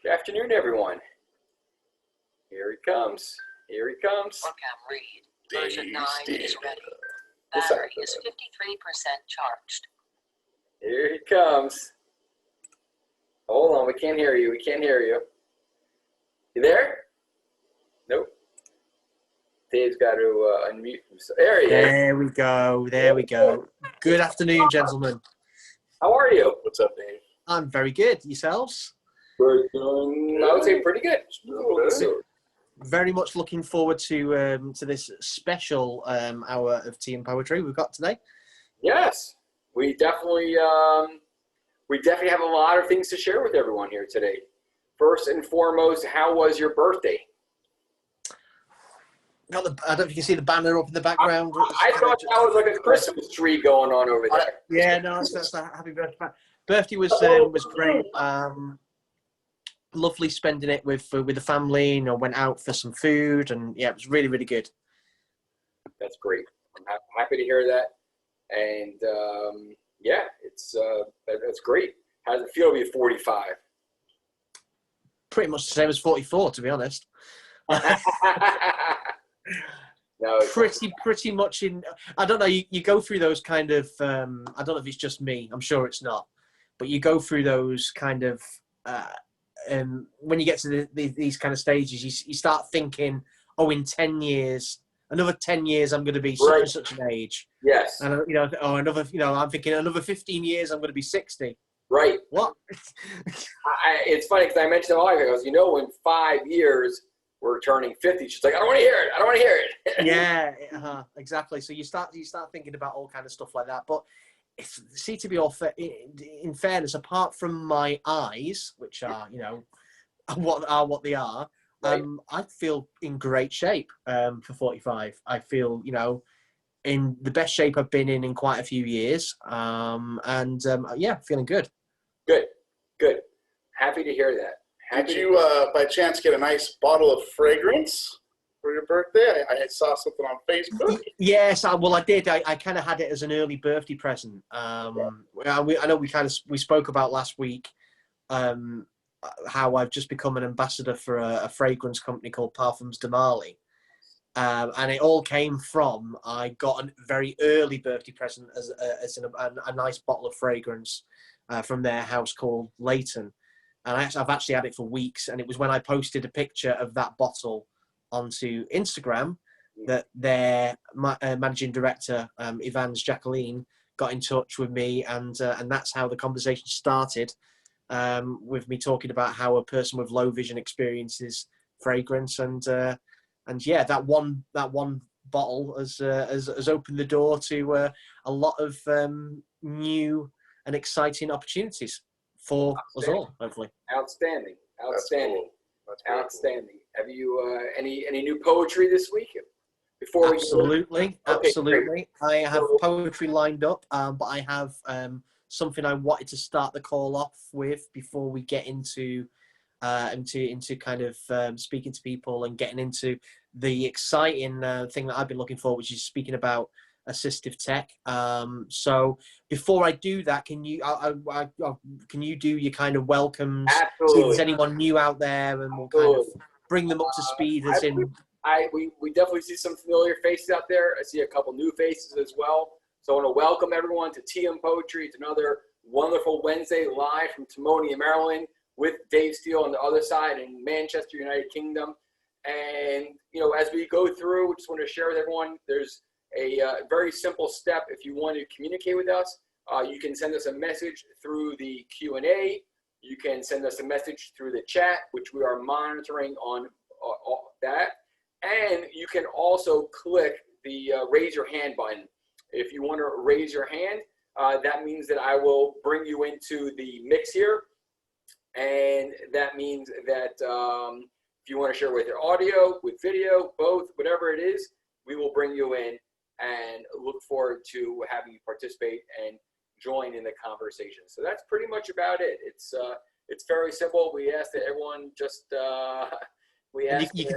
Good afternoon, everyone. Here he comes. Here he comes. OrCam read. Version 9 is ready. What's up, Battery is 53% charged. Here he comes. Hold on, we can't hear you. We can't hear you. You there? Nope. Dave's got to unmute himself. There he is. There we go. There we go. Good afternoon, gentlemen. How are you? What's up, Dave? I'm very good. Yourselves? We're doing, I would say, pretty good. Very much looking forward to this special hour of tea and poetry we've got today. Yes, we definitely have a lot of things to share with everyone here today. First and foremost, how was your birthday? I don't know if you can see the banner up in the background. I thought that was like a Christmas tree going on over there. Yeah, no, that's a happy birthday. Birthday was great. Lovely spending it with the family. You know, went out for some food, and yeah, it was really, really good. That's great. I'm happy to hear that. And yeah, that's great. How does it feel to be 45? Pretty much the same as 44, to be honest. No, pretty much in. I don't know. You go through those kind of. I don't know if it's just me. I'm sure it's not, but you go through those kind of. When you get to these kind of stages, you start thinking, oh, in 10 years, another 10 years, I'm going to be such and such an age. Yes. And I'm thinking another 15 years, I'm going to be 60. Right. What? It's funny because I mentioned a while ago, in 5 years we're turning 50. She's like, I don't want to hear it. I don't want to hear it. Yeah, exactly. So you start thinking about all kind of stuff like that. But to be all in fairness, apart from my eyes, which are what they are, right. I feel in great shape for 45. I feel in the best shape I've been in quite a few years, yeah, feeling good. Good. Happy to hear that. Did you, by chance, get a nice bottle of fragrance for your birthday? I saw something on Facebook. Yes, I did. I kind of had it as an early birthday present. I know we spoke about last week how I've just become an ambassador for a fragrance company called Parfums de Marly. And it all came from, I got a very early birthday present as a nice bottle of fragrance from their house called Leighton. And I've actually had it for weeks. And it was when I posted a picture of that bottle onto Instagram that their managing director, Ivan's Jacqueline, got in touch with me. And that's how the conversation started, with me talking about how a person with low vision experiences fragrance. And yeah, that one bottle has opened the door to a lot of new and exciting opportunities for us all, hopefully. Outstanding. That's cool. That's Outstanding. Cool. Have you any new poetry this week? Before Absolutely. Great. I have poetry lined up, but I have something I wanted to start the call off with before we get into kind of speaking to people and getting into the exciting thing that I've been looking for, which is speaking about assistive tech. So before I do that, can you do your kind of welcomes? Absolutely. See if there's anyone new out there, and we'll kind of bring them up to speed. We definitely see some familiar faces out there. I see a couple new faces as well. So I want to welcome everyone to Tea and Poetry. It's another wonderful Wednesday live from Timonium, Maryland, with Dave Steele on the other side in Manchester, United Kingdom. And as we go through, we just want to share with everyone, there's a very simple step. If you want to communicate with us, you can send us a message through the Q&A. You can send us a message through the chat, which we are monitoring on that. And you can also click the raise your hand button. If you want to raise your hand, that means that I will bring you into the mix here. And that means that if you want to share with your audio, with video, both, whatever it is, we will bring you in and look forward to having you participate and join in the conversation. So that's pretty much about it. It's very simple. We ask that everyone just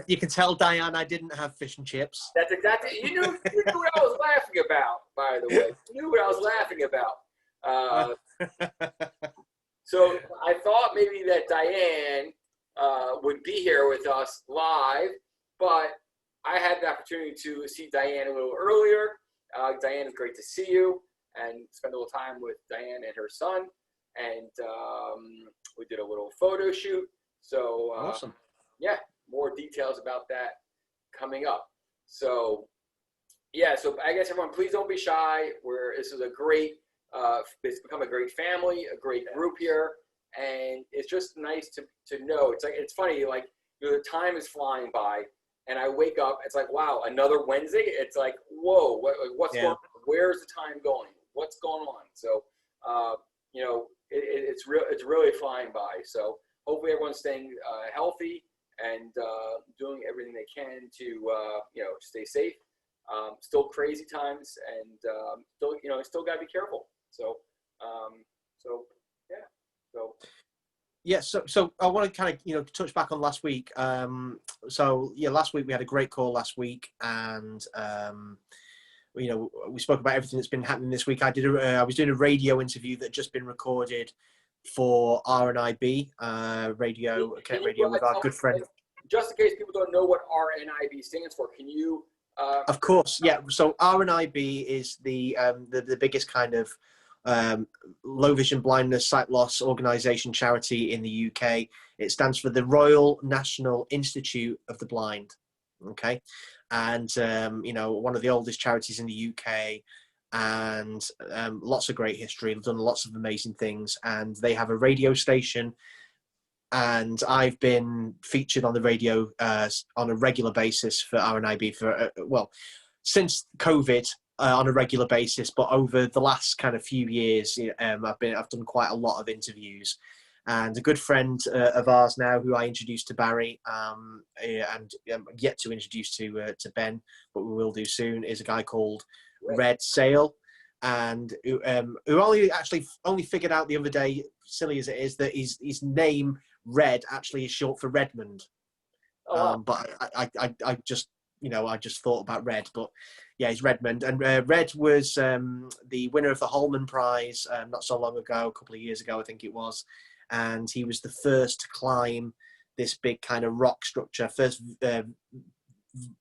you can tell Diane I didn't have fish and chips. That's exactly. You knew what I was laughing about. By the way, you knew what I was laughing about. So I thought maybe that Diane would be here with us live, but I had the opportunity to see Diane a little earlier. Diane, it's great to see you and spend a little time with Diane and her son. And we did a little photo shoot. So Awesome. yeah, more details about that coming up. So yeah, so I guess everyone, please don't be shy. This is a great, it's become a great family, a great group here. And it's just nice to know. It's funny, like, the time is flying by. And I wake up, it's like, wow, another Wednesday? It's like, whoa, what's going on? Where's the time going? What's going on? So, it's really flying by. So hopefully everyone's staying healthy and doing everything they can to, stay safe. Still crazy times, and still got to be careful. So, yeah. So. Yeah, so I want to kind of touch back on last week. Last week we had a great call last week, and we spoke about everything that's been happening this week. I was doing a radio interview that had just been recorded for RNIB radio with our good friend. Just in case people don't know what RNIB stands for, can you? Of course, yeah. So RNIB is the biggest kind of low vision blindness sight loss organisation charity in the UK. It stands for the Royal National Institute of the Blind. Okay, and one of the oldest charities in the UK, and lots of great history. They've done lots of amazing things, and they have a radio station. And I've been featured on the radio on a regular basis for RNIB for since COVID. On a regular basis, but over the last kind of few years, I've done quite a lot of interviews, and a good friend of ours now, who I introduced to Barry, and I'm yet to introduce to Ben, but we will do soon, is a guy called Red Sale, and who only figured out the other day, silly as it is, that his name Red actually is short for Redmond. Oh, wow. But I just thought about Red, but yeah, he's Redmond. And Red was the winner of the Holman Prize not so long ago, a couple of years ago, I think it was. And he was the first to climb this big kind of rock structure, first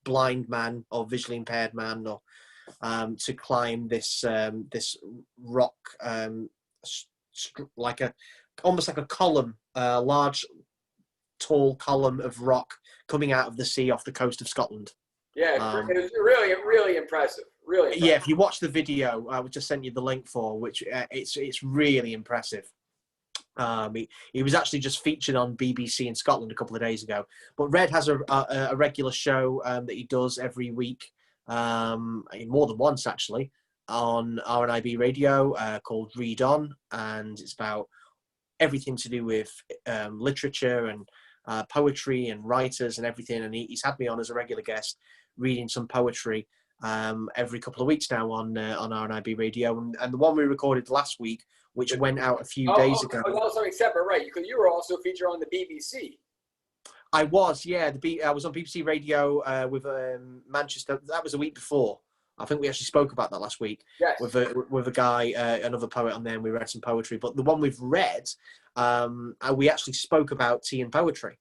blind man or visually impaired man to climb this rock, almost like a column, large, tall column of rock coming out of the sea off the coast of Scotland. Yeah, it was really, really impressive. Really impressive. Yeah, if you watch the video, I would just send you the link for, which it's really impressive. He was actually just featured on BBC in Scotland a couple of days ago. But Red has a regular show that he does every week, more than once actually, on RNIB radio called Read On, and it's about everything to do with literature and poetry and writers and everything. And he's had me on as a regular guest, reading some poetry every couple of weeks now on RNIB radio, and the one we recorded last week, which went out a few days ago. Oh, that was something separate, right? Because you were also featured on the BBC. I was, yeah. I was on BBC Radio with Manchester. That was a week before. I think we actually spoke about that last week. Yes. With a guy, another poet on there, and we read some poetry. But the one we've read, we actually spoke about tea and poetry.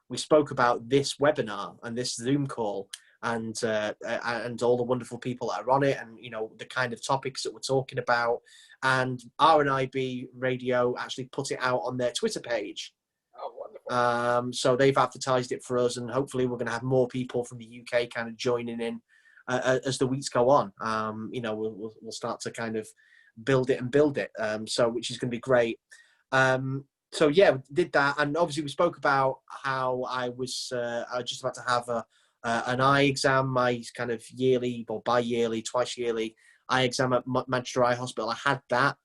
We spoke about this webinar and this Zoom call, and all the wonderful people that are on it, and the kind of topics that we're talking about. And RNIB Radio actually put it out on their Twitter page. Oh, wonderful. So they've advertised it for us, and hopefully we're going to have more people from the UK kind of joining in as the weeks go on. We'll start to kind of build it, which is going to be great. So yeah, we did that, and obviously we spoke about how I was just about to have an eye exam, my kind of yearly or bi-yearly, twice yearly eye exam at Manchester Eye Hospital. I had that.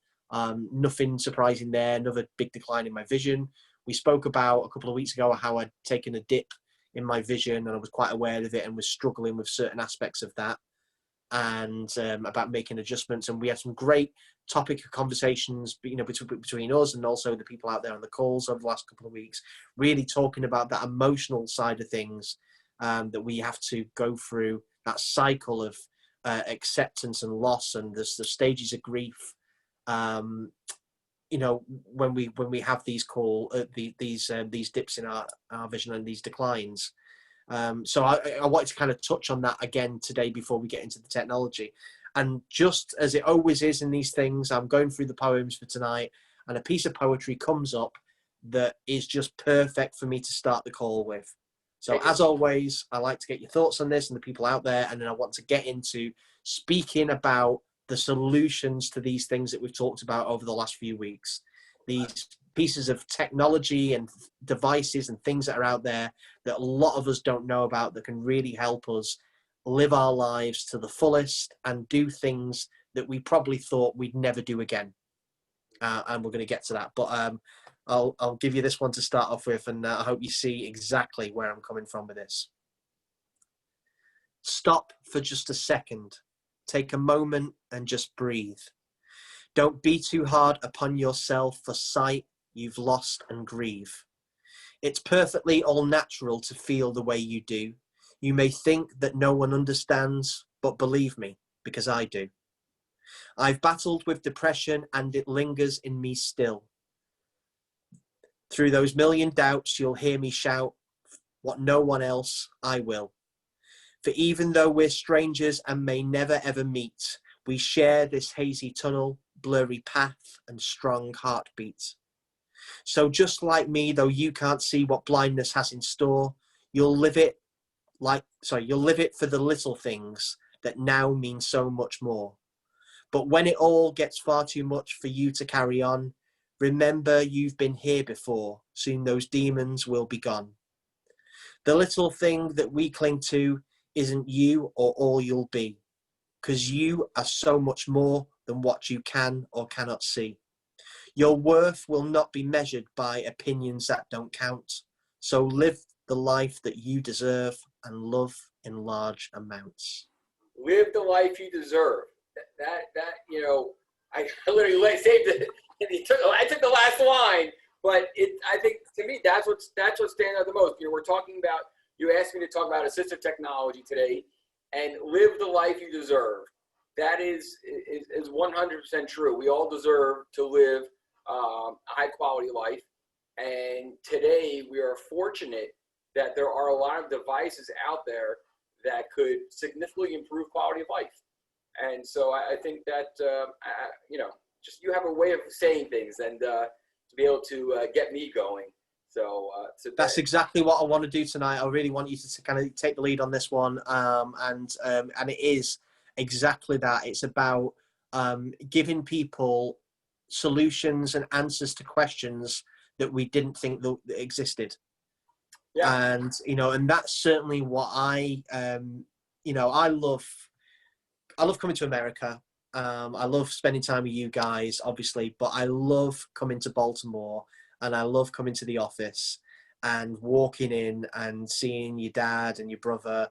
Nothing surprising there. Another big decline in my vision. We spoke about a couple of weeks ago how I'd taken a dip in my vision, and I was quite aware of it and was struggling with certain aspects of that, and about making adjustments. And we had some great topic conversations, between us and also the people out there on the calls over the last couple of weeks, really talking about that emotional side of things, that we have to go through, that cycle of acceptance and loss, and the stages of grief, you know, when we have these these dips in our vision and these declines. So I wanted to kind of touch on that again today before we get into the technology. And just as it always is in these things, I'm going through the poems for tonight, and a piece of poetry comes up that is just perfect for me to start the call with. So as always, I like to get your thoughts on this and the people out there, and then I want to get into speaking about the solutions to these things that we've talked about over the last few weeks. These pieces of technology and devices and things that are out there that a lot of us don't know about that can really help us live our lives to the fullest and do things that we probably thought we'd never do again. And we're going to get to that. But I'll give you this one to start off with, and I hope you see exactly where I'm coming from with this. Stop for just a second. Take a moment and just breathe. Don't be too hard upon yourself for sight you've lost and grieve. It's perfectly all natural to feel the way you do. You may think that no one understands, but believe me, because I do. I've battled with depression and it lingers in me still. Through those million doubts, you'll hear me shout, what no one else, I will. For even though we're strangers and may never ever meet, we share this hazy tunnel, blurry path and strong heartbeat. So just like me, though you can't see what blindness has in store, you'll live it for the little things that now mean so much more. But when it all gets far too much for you to carry on, remember you've been here before. Soon those demons will be gone. The little thing that we cling to isn't you or all you'll be, because you are so much more than what you can or cannot see. Your worth will not be measured by opinions that don't count. So live the life that you deserve and love in large amounts. Live the life you deserve. That you know, I literally saved it. I took the last line, but I think to me that's what's standing out the most. You know, we're talking about. You asked me to talk about assistive technology today, and live the life you deserve. That is 100% true. We all deserve to live a high quality life, and today we are fortunate that there are a lot of devices out there that could significantly improve quality of life. And so I think that you know, just you have a way of saying things and to be able to get me going. So that's exactly what I want to do tonight. I really want you to kind of take the lead on this one, and it is exactly that. It's about giving people solutions and answers to questions that we didn't think that existed. Yeah. And you know, and that's certainly what I you know, I love coming to America. I love spending time with you guys, obviously, but I love coming to Baltimore. And I love coming to the office and walking in and seeing your dad and your brother,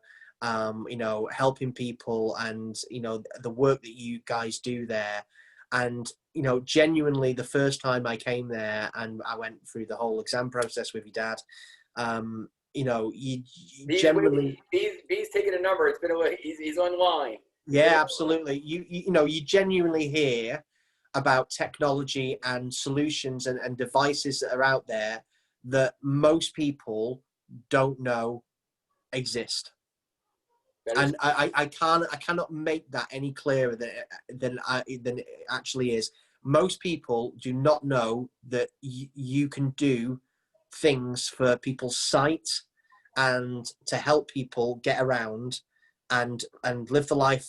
you know, helping people and, you know, the work that you guys do there. And, you know, genuinely the first time I came there and I went through the whole exam process with your dad, you know, you generally... He's taking a number. It's been he's online. Yeah, absolutely. You know, you genuinely hear about technology and solutions and devices that are out there that most people don't know exist. And I cannot make that any clearer than it actually is. Most people do not know that you can do things for people's sight and to help people get around and live the life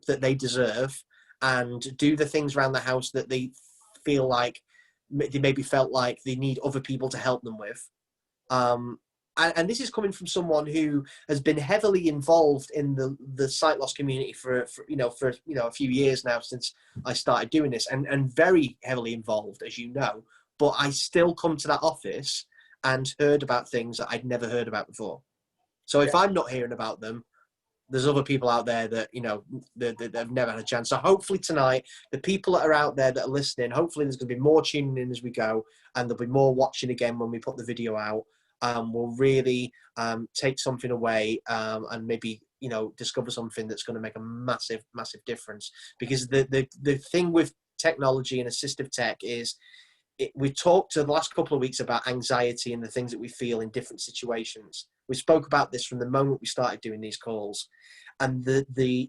that they deserve and do the things around the house that they feel like they maybe felt like they need other people to help them with. And this is coming from someone who has been heavily involved in the sight loss community for a few years now since I started doing this, and very heavily involved, as you know. But I still come to that office and heard about things that I'd never heard about before. So if I'm not hearing about them, there's other people out there that, you know, that have never had a chance. So hopefully tonight, the people that are out there that are listening, hopefully there's going to be more tuning in as we go, and there'll be more watching again when we put the video out. We'll really take something away and maybe, you know, discover something that's going to make a massive, massive difference. Because the thing with technology and assistive tech is, we talked to the last couple of weeks about anxiety and the things that we feel in different situations. We spoke about this from the moment we started doing these calls, and the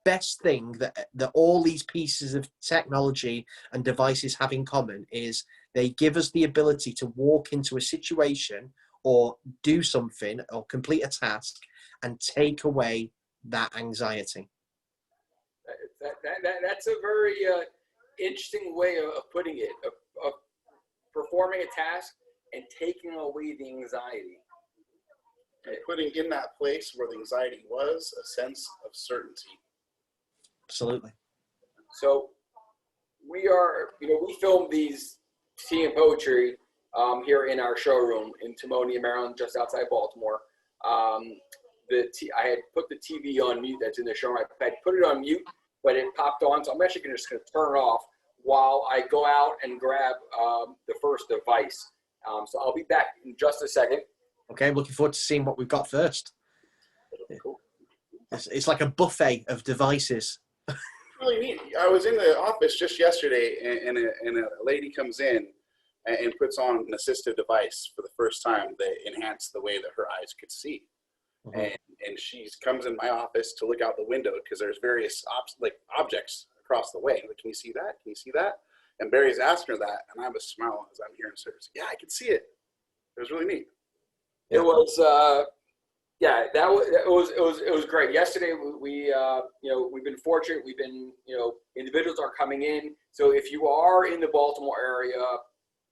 best thing that all these pieces of technology and devices have in common is they give us the ability to walk into a situation or do something or complete a task and take away that anxiety. That's a very interesting way of putting it, of performing a task and taking away the anxiety. And putting in that place where the anxiety was a sense of certainty. Absolutely. So we are, we filmed these tea and poetry here in our showroom in Timonium, Maryland, just outside Baltimore. I had put the TV on mute that's in the showroom. I had put it on mute, but it popped on, so I'm actually just going to turn it off while I go out and grab the first device. So I'll be back in just a second. Okay, looking forward to seeing what we've got first. Cool. It's like a buffet of devices. Really neat. I was in the office just yesterday, and a lady comes in and puts on an assistive device for the first time that enhanced the way that her eyes could see. Mm-hmm. And she comes in my office to look out the window because there's various objects across the way. Like, can you see that? Can you see that? And Barry's asking her that, and I have a smile as I'm hearing service. Yeah, I can see it. It was really neat. It was, it was great. Yesterday, we've been fortunate. We've been, individuals are coming in. So if you are in the Baltimore area,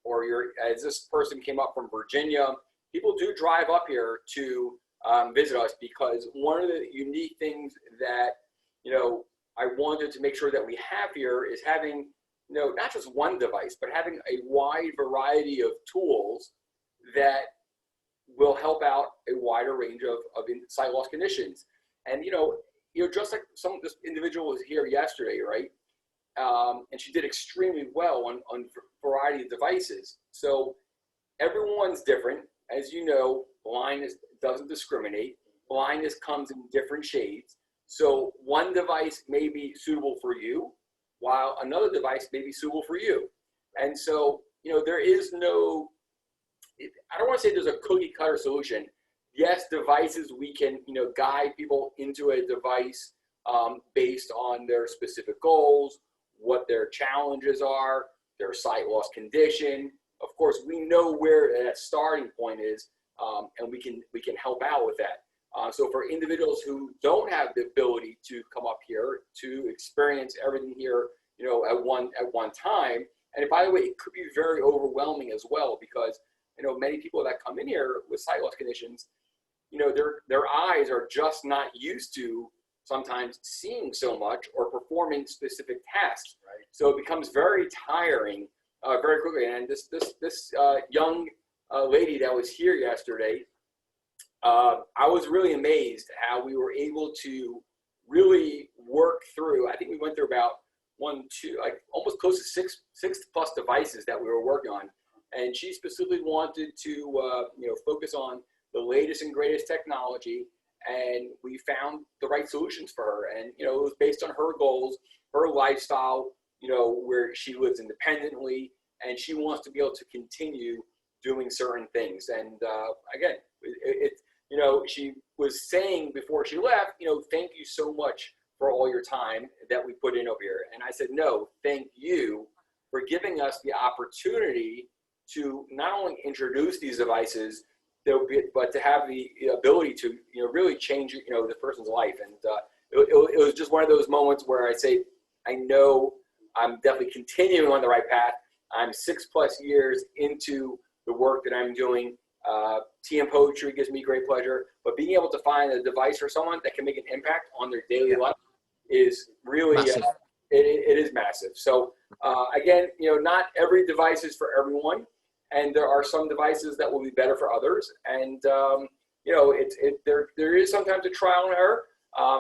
or as this person came up from Virginia, people do drive up here to visit us, because one of the unique things that, I wanted to make sure that we have here is having, not just one device, but having a wide variety of tools that will help out a wider range of sight loss conditions. And, just like this individual was here yesterday, right? And she did extremely well on a variety of devices. So everyone's different. As you know, blindness doesn't discriminate. Blindness comes in different shades. So one device may be suitable for you, while another device may be suitable for you. And so, there is no, I don't want to say there's a cookie cutter solution. Yes, devices, we can, guide people into a device based on their specific goals, what their challenges are, their sight loss condition. Of course, we know where that starting point is, and we can help out with that. So for individuals who don't have the ability to come up here to experience everything here, at one time, and by the way, it could be very overwhelming as well, because many people that come in here with sight loss conditions, their eyes are just not used to sometimes seeing so much or performing specific tasks. Right. So it becomes very tiring very quickly. And this young lady that was here yesterday, I was really amazed how we were able to really work through. I think we went through about almost close to six plus devices that we were working on. And she specifically wanted to, focus on the latest and greatest technology, and we found the right solutions for her. And, it was based on her goals, her lifestyle, where she lives independently, and she wants to be able to continue doing certain things. And again, she was saying before she left, thank you so much for all your time that we put in over here. And I said, no, thank you for giving us the opportunity to not only introduce these devices, but to have the ability to, really change, the person's life. And it was just one of those moments where I say, I know I'm definitely continuing on the right path. I'm 6+ years into the work that I'm doing. Tea and poetry gives me great pleasure, but being able to find a device for someone that can make an impact on their daily life is really, it is massive. So again, not every device is for everyone. And there are some devices that will be better for others. And, there is sometimes a trial and error.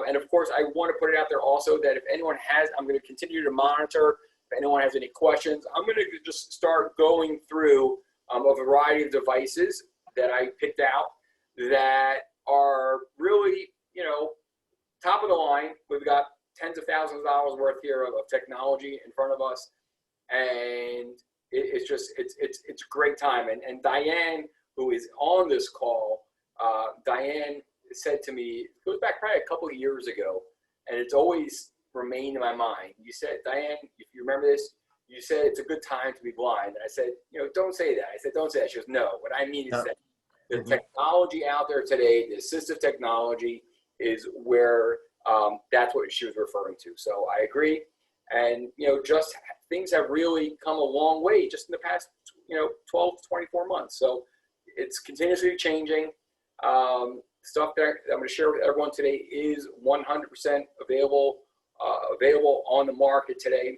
And of course, I want to put it out there also that if anyone has, I'm going to continue to monitor. If anyone has any questions, I'm going to just start going through a variety of devices that I picked out that are really, top of the line. We've got tens of thousands of dollars worth here of technology in front of us, and it's a great time. And Diane, who is on this call, Diane said to me, it goes back probably a couple of years ago, and it's always remained in my mind. You said, Diane, if you remember this, you said it's a good time to be blind. And I said, don't say that. I said, don't say that. She goes, no, what I mean is that the technology out there today, the assistive technology, is where that's what she was referring to. So I agree. And, just things have really come a long way just in the past, 12 to 24 months. So it's continuously changing. Stuff that I'm going to share with everyone today is 100% available on the market today.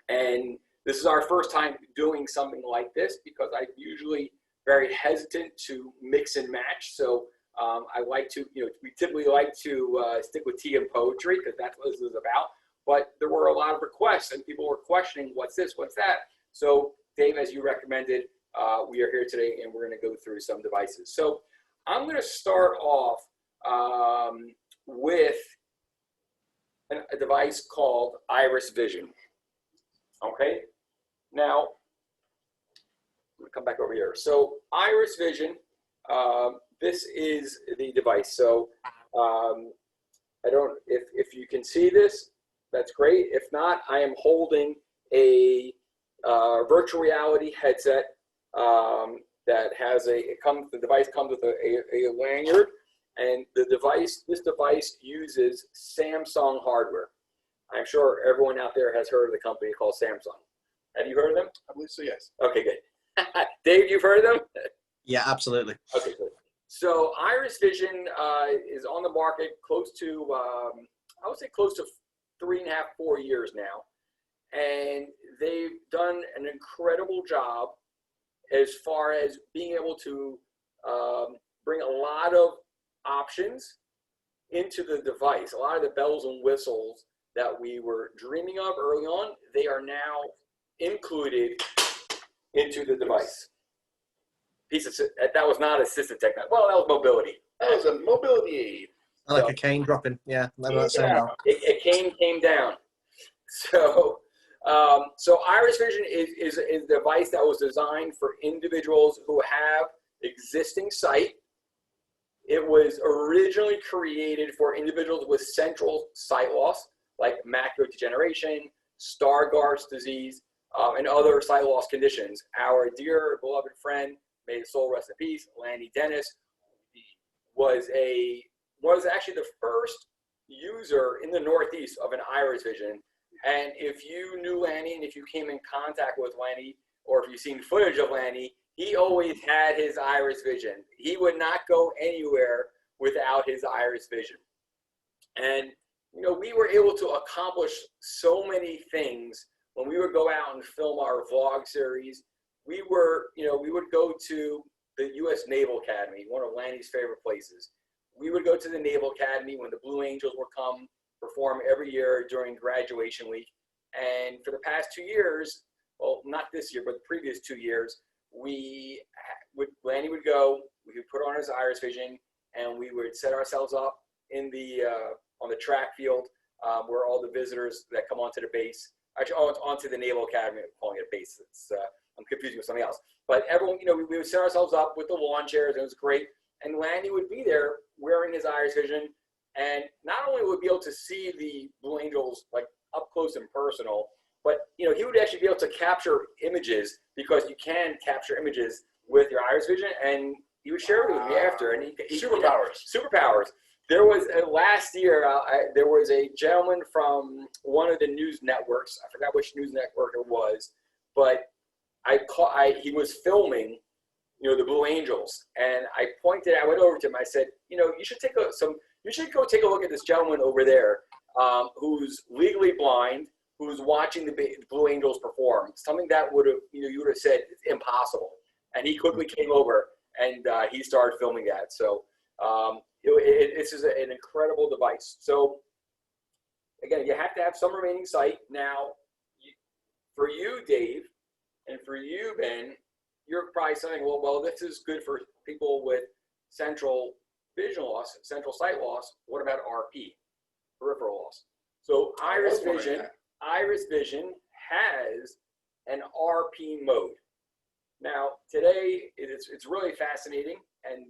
And this is our first time doing something like this because I'm usually very hesitant to mix and match. So I like to, we typically like to stick with tea and poetry because that's what this is about. But there were a lot of requests and people were questioning, what's this, what's that? So Dave, as you recommended, we are here today and we're going to go through some devices. So I'm going to start off with a device called IrisVision. Okay, now I'm going to come back over here. So IrisVision, this is the device. So I don't, if you can see this, that's great. If not, I am holding a virtual reality headset that has the device comes with a lanyard, and this device uses Samsung hardware. I'm sure everyone out there has heard of the company called Samsung. Have you heard of them? I believe so, yes. Okay, good. Dave, you've heard of them? Yeah, absolutely. Okay, good. So IrisVision is on the market close to, I would say close to 3.5, 4 years now. And they've done an incredible job as far as being able to bring a lot of options into the device. A lot of the bells and whistles that we were dreaming of early on, they are now included into the device. That was not assistive technology. Well, that was mobility. That was a mobility aid. I like a cane dropping. Yeah, remember that sound now. A cane came down. So IrisVision is a device that was designed for individuals who have existing sight. It was originally created for individuals with central sight loss, like macular degeneration, Stargardt's disease, and other sight loss conditions. Our dear beloved friend, may his soul rest in peace, Lanny Dennis, was actually the first user in the Northeast of an IrisVision. And if you knew Lanny and if you came in contact with Lanny, or if you've seen footage of Lanny, he always had his IrisVision. He would not go anywhere without his IrisVision. And, we were able to accomplish so many things when we would go out and film our vlog series. We would go to the U.S. Naval Academy, one of Lanny's favorite places. We would go to the Naval Academy when the Blue Angels would come perform every year during graduation week. And for the past 2 years, well, not this year, but the previous 2 years, Lanny would go, we would put on his IrisVision, and we would set ourselves up in on the track field where all the visitors that come onto the base, actually onto the Naval Academy, I'm calling it a base. I'm confusing with something else. But everyone, we would set ourselves up with the lawn chairs, and it was great. And Lanny would be there wearing his IrisVision, and not only would be able to see the Blue Angels like up close and personal, but he would actually be able to capture images, because you can capture images with your IrisVision, and he would share it with me after. And he superpowers. There was last year. There was a gentleman from one of the news networks. I forgot which news network it was, but he was filming, the Blue Angels, and I went over to him. I said, you should go take a look at this gentleman over there, who's legally blind, who's watching the Blue Angels perform. Something that would have, you would have said it's impossible. And he quickly came over and he started filming that. So this is an incredible device. So again, you have to have some remaining sight. Now, for you, Dave, and for you, Ben, you're probably saying, well, this is good for people with central vision loss, central sight loss. What about RP, peripheral loss? So I was wondering IrisVision has an RP mode. Now today it's really fascinating, and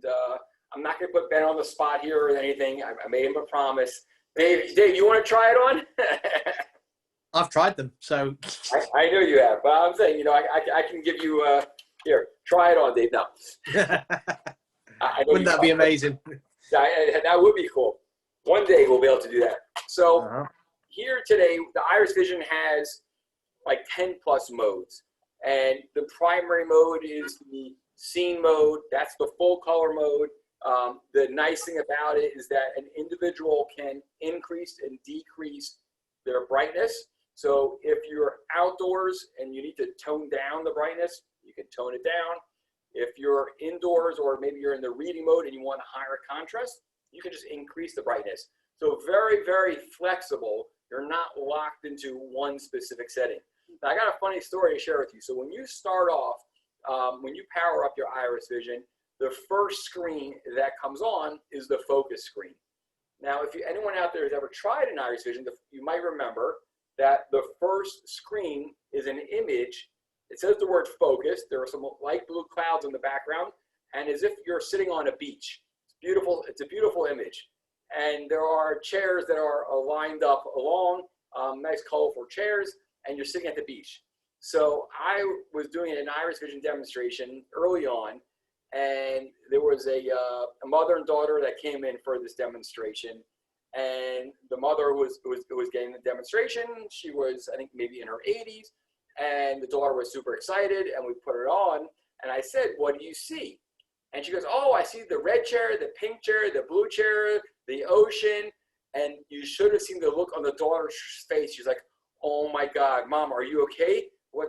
I'm not going to put Ben on the spot here or anything. I made him a promise. Dave, you want to try it on? I've tried them, so I know you have, but I'm saying, I can give you here. Try it on, Dave. No, wouldn't that be amazing? That would be cool. One day we'll be able to do that. So here today, the IrisVision has like 10 plus modes, and the primary mode is the scene mode. That's the full color mode. The nice thing about it is that an individual can increase and decrease their brightness. So if you're outdoors and you need to tone down the brightness, you can tone it down. If you're indoors or maybe you're in the reading mode and you want a higher contrast, you can just increase the brightness. So very, very flexible. You're not locked into one specific setting. Now, I got a funny story to share with you. So when you start off, when you power up your IrisVision, the first screen that comes on is the focus screen. Now, if anyone out there has ever tried an IrisVision, you might remember that the first screen is an image. It says the word focus. There are some light blue clouds in the background, and as if you're sitting on a beach. It's beautiful. It's a beautiful image. And there are chairs that are lined up along, nice colorful chairs, and you're sitting at the beach. So I was doing an IrisVision demonstration early on, and there was a mother and daughter that came in for this demonstration. And the mother was getting the demonstration. She was, I think, maybe in her 80s, and the daughter was super excited. And we put it on, and I said, "What do you see?" And she goes, "Oh, I see the red chair, the pink chair, the blue chair, the ocean." And you should have seen the look on the daughter's face. She's like, "Oh my God, Mom, are you okay? What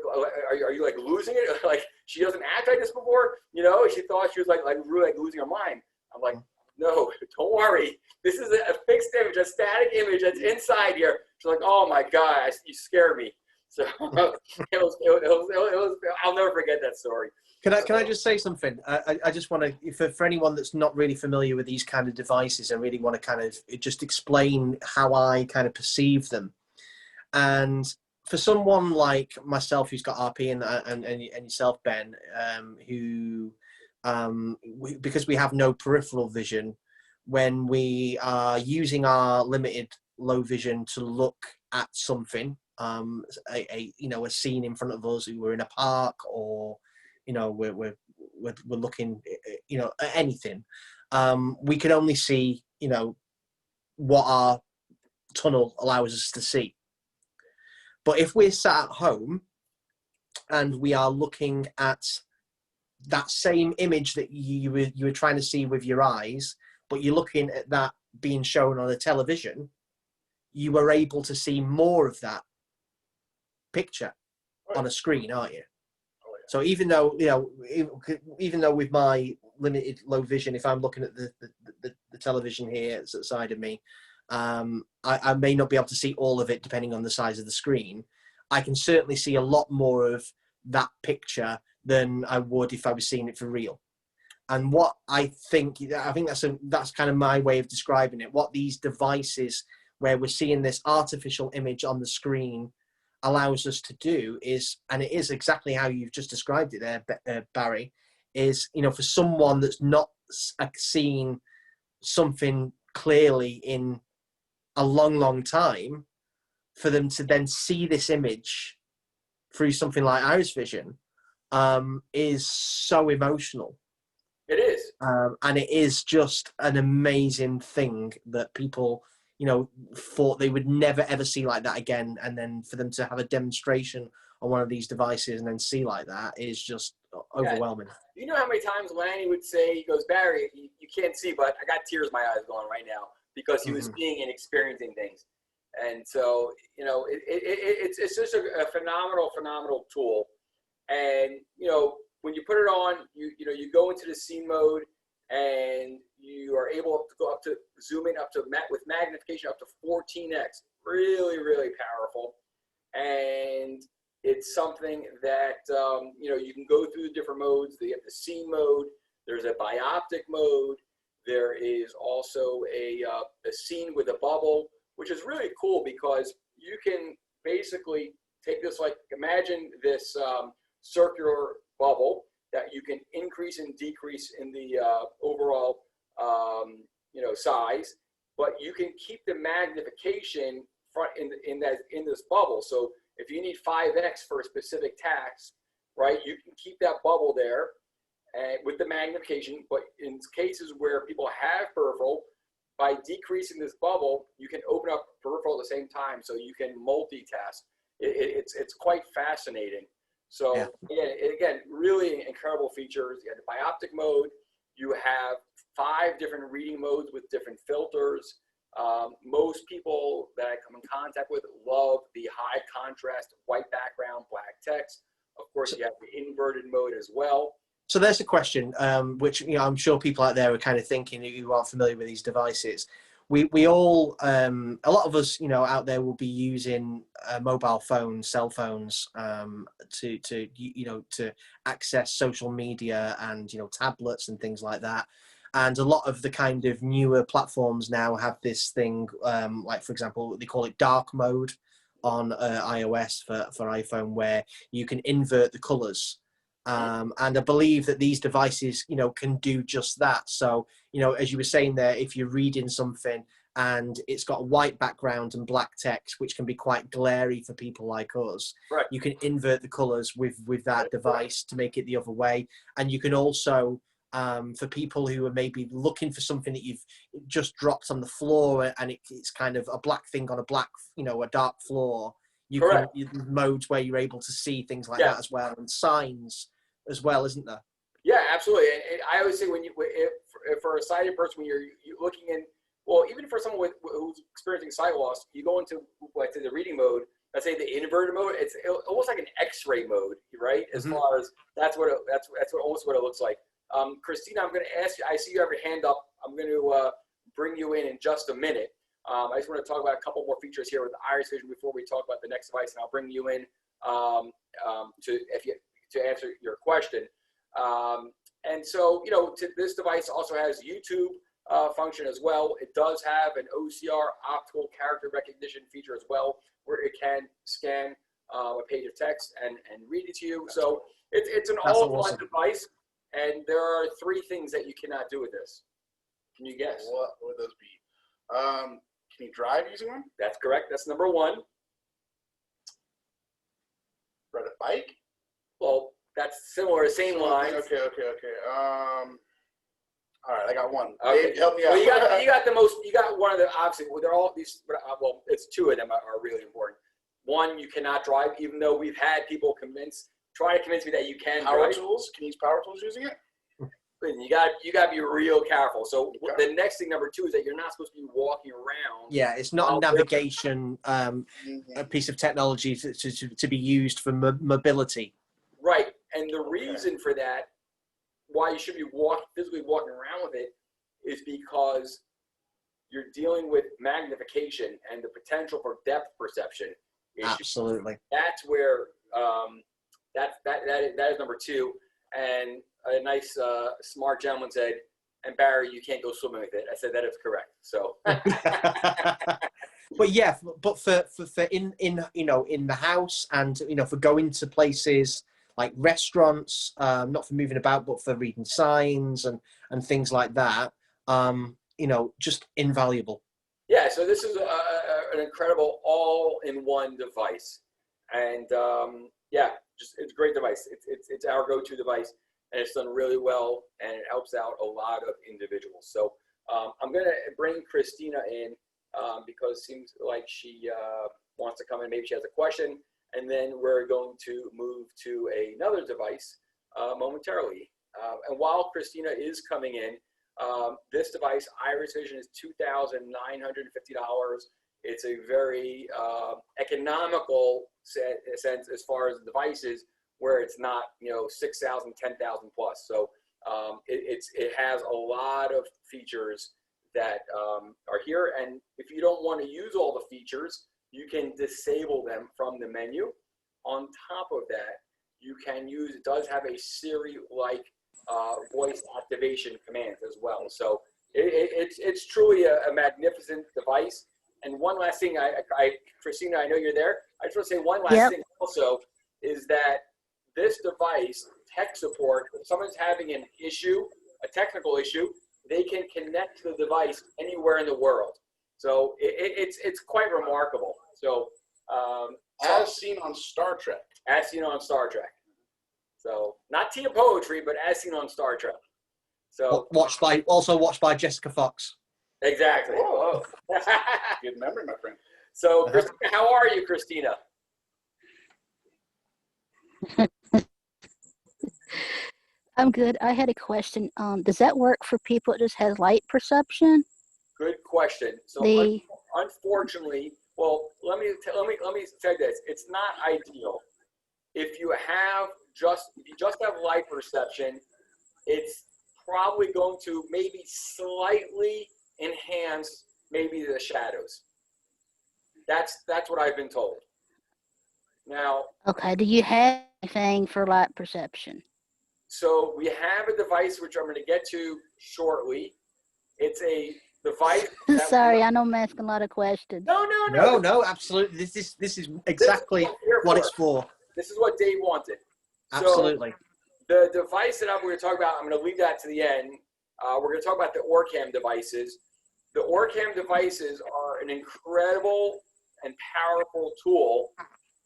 are you like losing it? Like she doesn't act like this before, She thought she was like really losing her mind." I'm like, "No, don't worry. This is a fixed image, a static image that's inside here." She's like, "Oh my God, you scared me." So it was. I'll never forget that story. Can I just say something? I just want to, for anyone that's not really familiar with these kind of devices, I really want to kind of just explain how I kind of perceive them. And for someone like myself who's got RP and yourself, Ben, who because we have no peripheral vision, when we are using our limited low vision to look at something, a scene in front of us, we're in a park, or we're looking, at anything, we can only see, what our tunnel allows us to see. But if we're sat at home and we are looking at that same image that you were trying to see with your eyes, but you're looking at that being shown on a television, you are able to see more of that picture on a screen, aren't you? So even though with my limited low vision, if I'm looking at the television here at the side of me, I may not be able to see all of it depending on the size of the screen. I can certainly see a lot more of that picture than I would if I was seeing it for real. And what I think that's kind of my way of describing it. What these devices, where we're seeing this artificial image on the screen, allows us to do is, and it is exactly how you've just described it there, Barry, is, for someone that's not seen something clearly in a long time, for them to then see this image through something like IrisVision is so emotional. It is. And it is just an amazing thing that people, thought they would never ever see like that again. And then for them to have a demonstration on one of these devices and then see like that is just overwhelming. You know how many times Lanny would say, he goes, "Barry, you can't see, but I got tears in my eyes going right now," because he was seeing and experiencing things. And so, it's just a phenomenal tool. And, when you put it on, you go into the scene mode, and you are able to go up to zoom in up to with magnification up to 14x. Really, really powerful. And it's something that, you can go through the different modes. You have the scene mode. There's a bioptic mode. There is also a scene with a bubble, which is really cool because you can basically take this, like imagine this circular bubble that you can increase and decrease in the overall size, but you can keep the magnification in this bubble. So if you need 5x for a specific task, right, you can keep that bubble there with the magnification. But in cases where people have peripheral, by decreasing this bubble, you can open up peripheral at the same time, so you can multitask. It's quite fascinating. So again, really incredible features. You have the bioptic mode. You have 5 different reading modes with different filters. Most people that I come in contact with love the high contrast white background, black text. Of course, you have the inverted mode as well. So there's a question, which I'm sure people out there are kind of thinking who aren't familiar with these devices. We all, a lot of us, out there will be using mobile phones, cell phones, to access social media and tablets and things like that. And a lot of the kind of newer platforms now have this thing, like for example, they call it dark mode on iOS for iPhone, where you can invert the colors. And I believe that these devices, can do just that. So, as you were saying there, if you're reading something and it's got a white background and black text, which can be quite glary for people like us, right, you can invert the colors with that device to make it the other way. And you can also, for people who are maybe looking for something that you've just dropped on the floor and it's kind of a black thing on a black, a dark floor, you modes where you're able to see things like that as well, and signs as well, isn't there? Yeah, absolutely. And I always say if for a sighted person, when you're looking in, well, even for someone who's experiencing sight loss, you go into, let's say, the reading mode. Let's say the inverted mode. It's almost like an X-ray mode, right? As far as that's almost what it looks like. Christina, I'm going to ask you. I see you have your hand up. I'm going to bring you in just a minute. I just want to talk about a couple more features here with IrisVision before we talk about the next device, and I'll bring you in to answer your question. And so, this device also has YouTube function as well. It does have an OCR, optical character recognition feature as well, where it can scan a page of text and read it to you. So it's an all-in-one device, and there are 3 things that you cannot do with this. Can you guess? What would those be? Can you drive using one? That's correct. That's number 1. Ride a bike? Well, that's similar, same lines. Okay. All right, I got one. Okay. Dave, help me out. Well, you got the most. You got one of the obviously. Well, they're all these. Well, it's 2 of them are really important. 1, you cannot drive, even though we've had people try to convince me that you can. Power tools? Can you use power tools using it? You got to be real careful. So the next thing, number 2, is that you're not supposed to be walking around. Yeah, it's not a navigation a piece of technology to be used for mobility. Right, and the reason for that, why you should be physically walking around with it, is because you're dealing with magnification and the potential for depth perception issues. Absolutely. That's where that is number 2. And a nice smart gentleman said, "And Barry, you can't go swimming with it." I said that is correct. So. But yeah, but for in the house, and for going to places like restaurants, not for moving about, but for reading signs and things like that, just invaluable. Yeah, so this is an incredible all-in-one device, and it's a great device. It's our go-to device, and it's done really well, and it helps out a lot of individuals. So I'm going to bring Christina in because it seems like she wants to come in. Maybe she has a question, and then we're going to move to another device momentarily. And while Christina is coming in, this device, IrisVision, is $2,950. It's a very economical sense as far as the devices, where it's not, $6,000, $10,000 plus. So it has a lot of features that are here. And if you don't want to use all the features, you can disable them from the menu. On top of that, you can use, it does have a Siri-like voice activation commands as well. So it's truly a magnificent device. And one last thing, Christina, I know you're there. I just want to say one last thing also is that this device, tech support, if someone's having an issue, a technical issue, they can connect to the device anywhere in the world. So it's quite remarkable. So as seen on Star Trek. As seen on Star Trek. So not Tia Poetry, but as seen on Star Trek. So also watched by Jessica Fox. Exactly. Whoa. Good memory, my friend. So, Christina, how are you, Christina? I'm good. I had a question. Does that work for people that just has light perception? Good question. So, unfortunately, well, let me say this. It's not ideal. If you just have light perception, it's probably going to maybe slightly enhance maybe the shadows. That's what I've been told. Now, okay, do you have anything for light perception? So we have a device which I'm going to get to shortly. It's a device. Sorry, I know I'm asking a lot of questions. No, absolutely. This is exactly what it's for. This is what Dave wanted. Absolutely. So the device that we're going to talk about, I'm going to leave that to the end. We're going to talk about the OrCam devices. The OrCam devices are an incredible and powerful tool.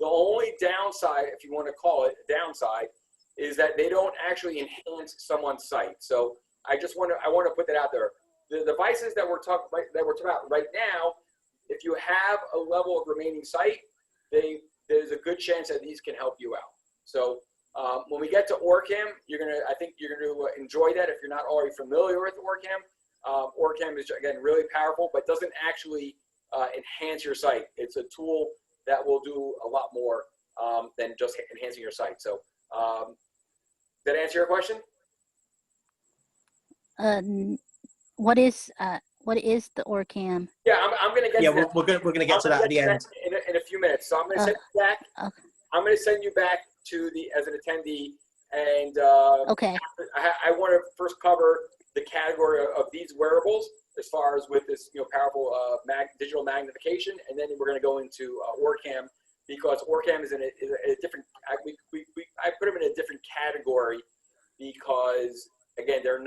The only downside, if you want to call it a downside, is that they don't actually enhance someone's sight. So I want to put that out there. The devices that we're talking about right now, if you have a level of remaining sight, there's a good chance that these can help you out. So when we get to OrCam, I think you're gonna enjoy that if you're not already familiar with OrCam. OrCam is, again, really powerful, but doesn't actually enhance your sight. It's a tool that will do a lot more than just enhancing your sight. So did that answer your question? What is the OrCam? Yeah, I'm gonna get. Yeah, to that. we're gonna get to that at the end in a few minutes. So I'm gonna send you back. Okay. I'm gonna send you back to as an attendee, and okay. I want to first cover the category of these wearables as far as with this powerful digital magnification, and then we're gonna go into OrCam, because OrCam is in a different. I put them in a different category because, again, they're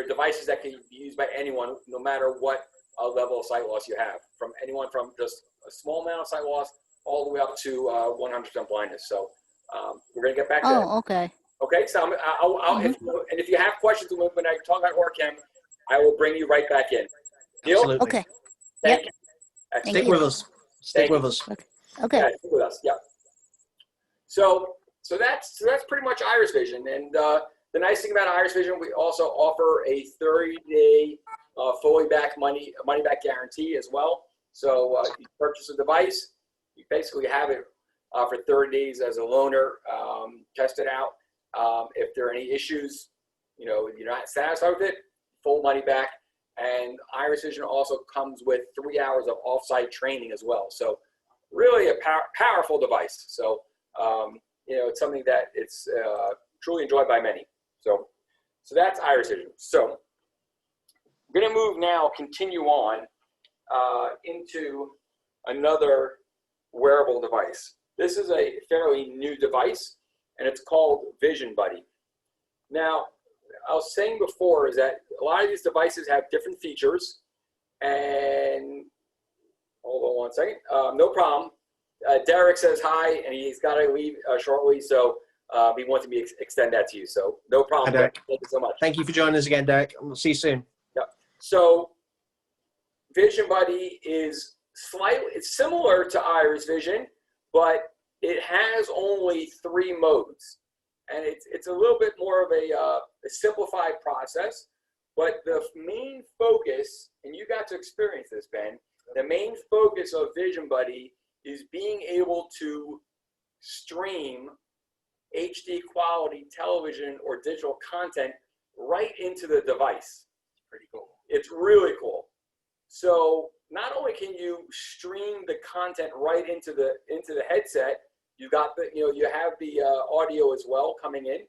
devices that can be used by anyone, no matter what level of sight loss you have. From anyone from just a small amount of sight loss all the way up to 100% blindness. So we're gonna get back to that. Oh, okay. Okay, so if you have questions when I talk about OrCam, I will bring you right back in. Deal? Absolutely. Okay. Thank you. Stick with us. Stick with us. Okay. Yeah, stick with us. Yeah. So that's pretty much IrisVision, and the nice thing about IrisVision, we also offer a 30-day fully back money back guarantee as well. So you purchase a device, you basically have it for 30 days as a loaner, test it out. If there are any issues, you're not satisfied with it, full money back. And IrisVision also comes with 3 hours of off-site training as well. So really a powerful device. So it's something that it's truly enjoyed by many. So that's IrisVision. So I'm going to move now, continue on into another wearable device. This is a fairly new device, and it's called Vision Buddy. Now, I was saying before is that a lot of these devices have different features, and hold on one second. No problem. Derek says hi, and he's got to leave shortly, so he wanted me to extend that to you. So no problem. Hi, Derek. Thank you so much. Thank you for joining us again, Derek. We'll see you soon. Yeah. So Vision Buddy is it's similar to IrisVision, but it has only 3 modes. And it's a little bit more of a simplified process, but the main focus, and you got to experience this, Ben, the main focus of Vision Buddy is being able to stream HD quality television or digital content right into the device. Pretty cool. It's really cool. So not only can you stream the content right into the headset, you got you have the audio as well coming in.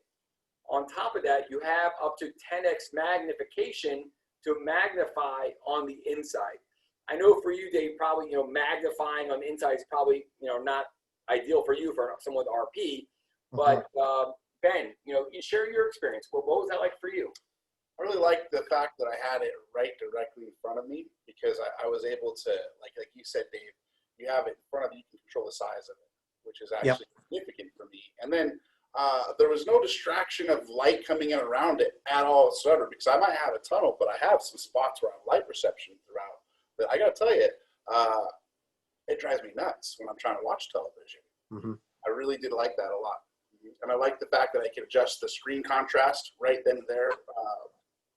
On top of that, you have up to 10x magnification to magnify on the inside. I know for you, Dave, probably, magnifying on the inside is probably, not ideal for you for someone with RP, but Ben, you share your experience. What was that like for you? I really liked the fact that I had it right directly in front of me, because I was able to, like you said, Dave, you have it in front of you, you can control the size of it, which is actually significant for me. And then there was no distraction of light coming in around it at all whatsoever, because I might have a tunnel, but I have some spots where I have light perception throughout. But I got to tell you, it drives me nuts when I'm trying to watch television. I really did like that a lot. And I like the fact that I could adjust the screen contrast right then and there.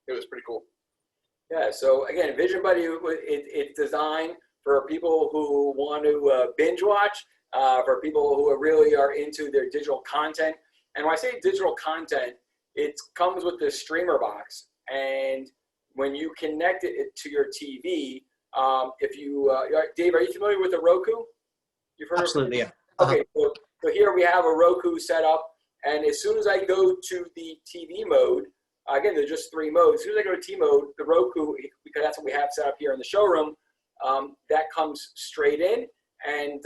It was pretty cool. Yeah, so again, Vision Buddy, it's designed for people who want to binge watch, for people who really are into their digital content. And when I say digital content, it comes with the streamer box. And when you connect it to your TV, if you, Dave, are you familiar with the Roku? You've heard Absolutely, of it? Okay, so here we have a Roku set up. And as soon as I go to the TV mode, again, there's just 3 modes. As soon as I go to T mode, the Roku, because that's what we have set up here in the showroom, that comes straight in, and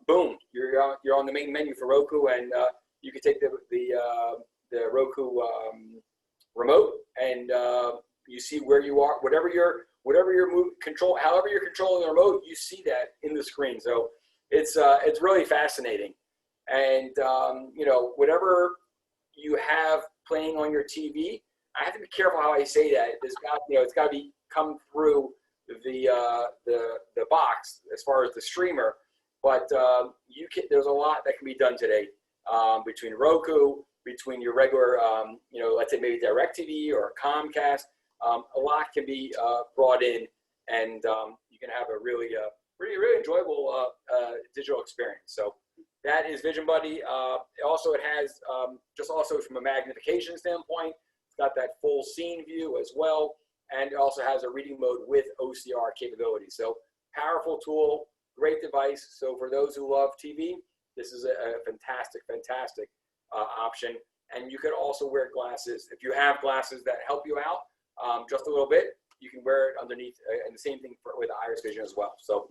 boom, you're on the main menu for Roku, and you can take the Roku remote, and you see where you are, whatever your control, however you're controlling the remote, you see that in the screen. So it's really fascinating, and whatever you have playing on your TV, I have to be careful how I say that. It's got to come through the box as far as the streamer, but there's a lot that can be done today between Roku, between your regular, let's say maybe DirecTV or Comcast. A lot can be brought in, and you can have a really enjoyable digital experience. So that is Vision Buddy. It has just also from a magnification standpoint, it's got that full scene view as well. And it also has a reading mode with OCR capability. So powerful tool, great device. So for those who love TV, this is a fantastic option. And you could also wear glasses. If you have glasses that help you out just a little bit, you can wear it underneath. And the same thing with IrisVision as well. So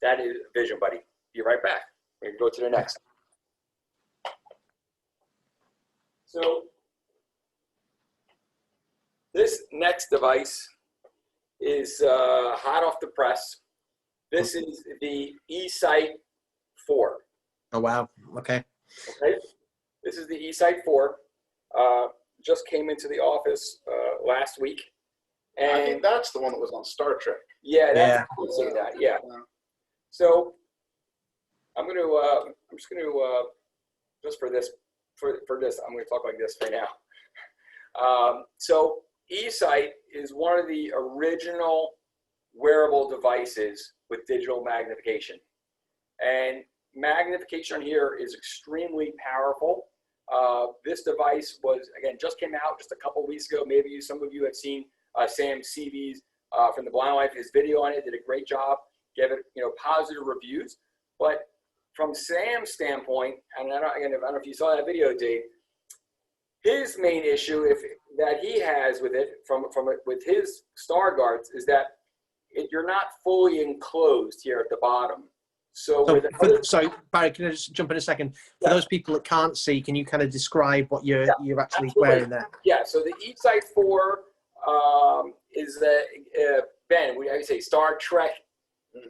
that is Vision Buddy. Be right back. We're going to go to the next. So this next device is hot off the press. This is the eSight 4. Oh, wow. Okay. This is the eSight 4. Just came into the office last week. And I think that's the one that was on Star Trek. Yeah, I would say that. Yeah. So I'm just going to just for this, I'm going to talk like this right now. So eSight is one of the original wearable devices with digital magnification. And magnification on here is extremely powerful. This device just came out just a couple weeks ago. Maybe some of you have seen Sam Seavey's from The Blind Life. His video on it did a great job, gave it positive reviews. But from Sam's standpoint, and I don't know if you saw that video, Dave, his main issue that he has with it with his Stargardt is that you're not fully enclosed here at the bottom. Sorry, Barry, can I just jump in a second? For those people that can't see, can you kind of describe what you're actually wearing there? Yeah, so the eSight 4 is Ben, I would say Star Trek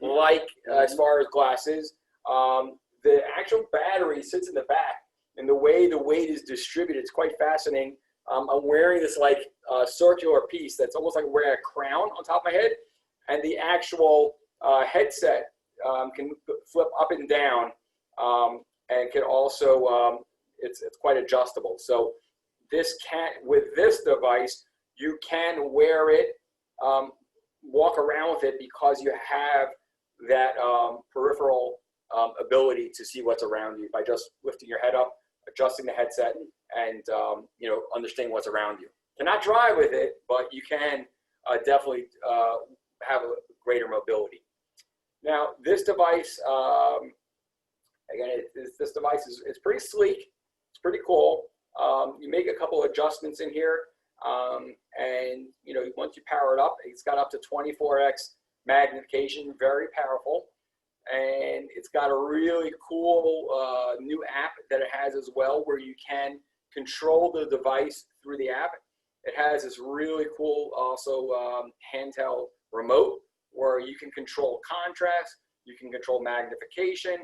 like as far as glasses. The actual battery sits in the back, and the way the weight is distributed, it's quite fascinating. I'm wearing this circular piece that's almost like wearing a crown on top of my head, and the actual headset can flip up and down, and can also it's quite adjustable. So with this device, you can wear it, walk around with it, because you have that peripheral ability to see what's around you by just lifting your head up, adjusting the headset, and understanding what's around you. Cannot drive with it, but you can definitely have a greater mobility. Now, this device, this device is pretty sleek. It's pretty cool. You make a couple adjustments in here, and once you power it up, it's got up to 24x magnification, very powerful. And it's got a really cool new app that it has as well, where you can control the device through the app. It has this really cool also handheld remote where you can control contrast, you can control magnification,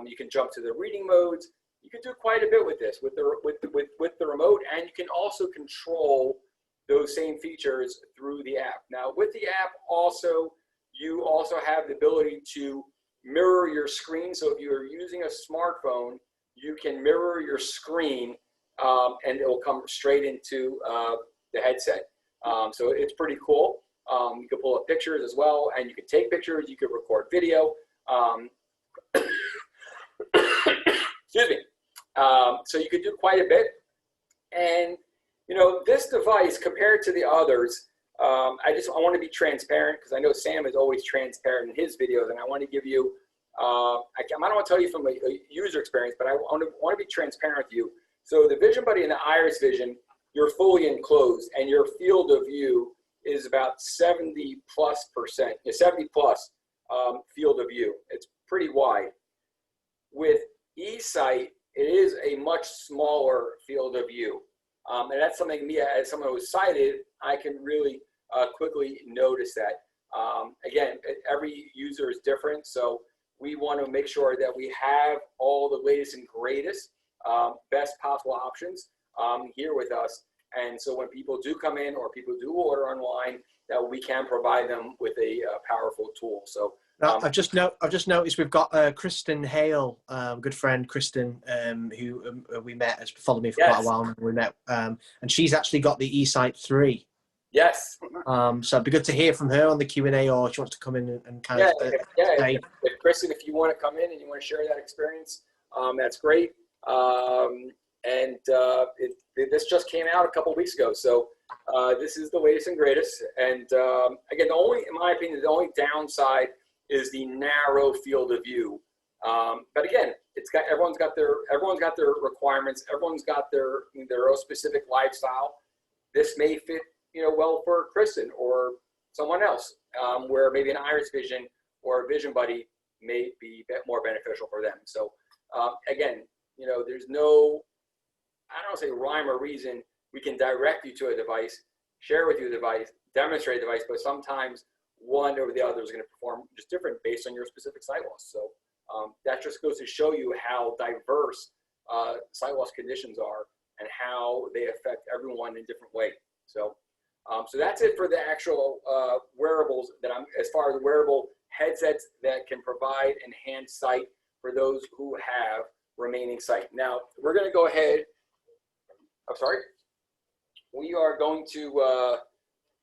you can jump to the reading modes. You can do quite a bit with this with the remote, and you can also control those same features through the app. Now with the app also, you also have the ability to mirror your screen. So if you're using a smartphone, you can mirror your screen and it will come straight into the headset. So it's pretty cool. You can pull up pictures as well, and you can take pictures, you can record video. Excuse me. So you can do quite a bit. And you know, this device compared to the others, I want to be transparent because I know Sam is always transparent in his videos, and I want to give you, I don't want to tell you from a user experience, but I want to be transparent with you. So the Vision Buddy and the IrisVision, you're fully enclosed, and your field of view is about 70+%, 70+ field of view. It's pretty wide. With eSight, it is a much smaller field of view. And that's something me, as someone who's sighted, I can really quickly notice that. Again, every user is different, so we want to make sure that we have all the latest and greatest, best possible options here with us. And so when people do come in or people do order online, that we can provide them with a powerful tool. So now, I've just noticed we've got Kristen Hale, good friend Kristen, who we met, has followed me for quite a while. We met, and she's actually got the eSight 3. Yes. So it'd be good to hear from her on the Q&A, or she wants to come in and kind of say. If Kristen, if you want to come in and you want to share that experience, that's great. This just came out a couple weeks ago, so this is the latest and greatest. And again, in my opinion, the only downside is the narrow field of view. But again, everyone's got their requirements. Everyone's got their own specific lifestyle. This may fit, well for Kristen or someone else, where maybe an IrisVision or a Vision Buddy may be more beneficial for them. So again, there's no, I don't want to say rhyme or reason. We can direct you to a device, share with you the device, demonstrate the device, but sometimes one over the other is going to perform just different based on your specific sight loss. So that just goes to show you how diverse sight loss conditions are and how they affect everyone in a different way. So, so that's it for the actual wearables as far as wearable headsets that can provide enhanced sight for those who have remaining sight. Now we're going to go ahead. We are going to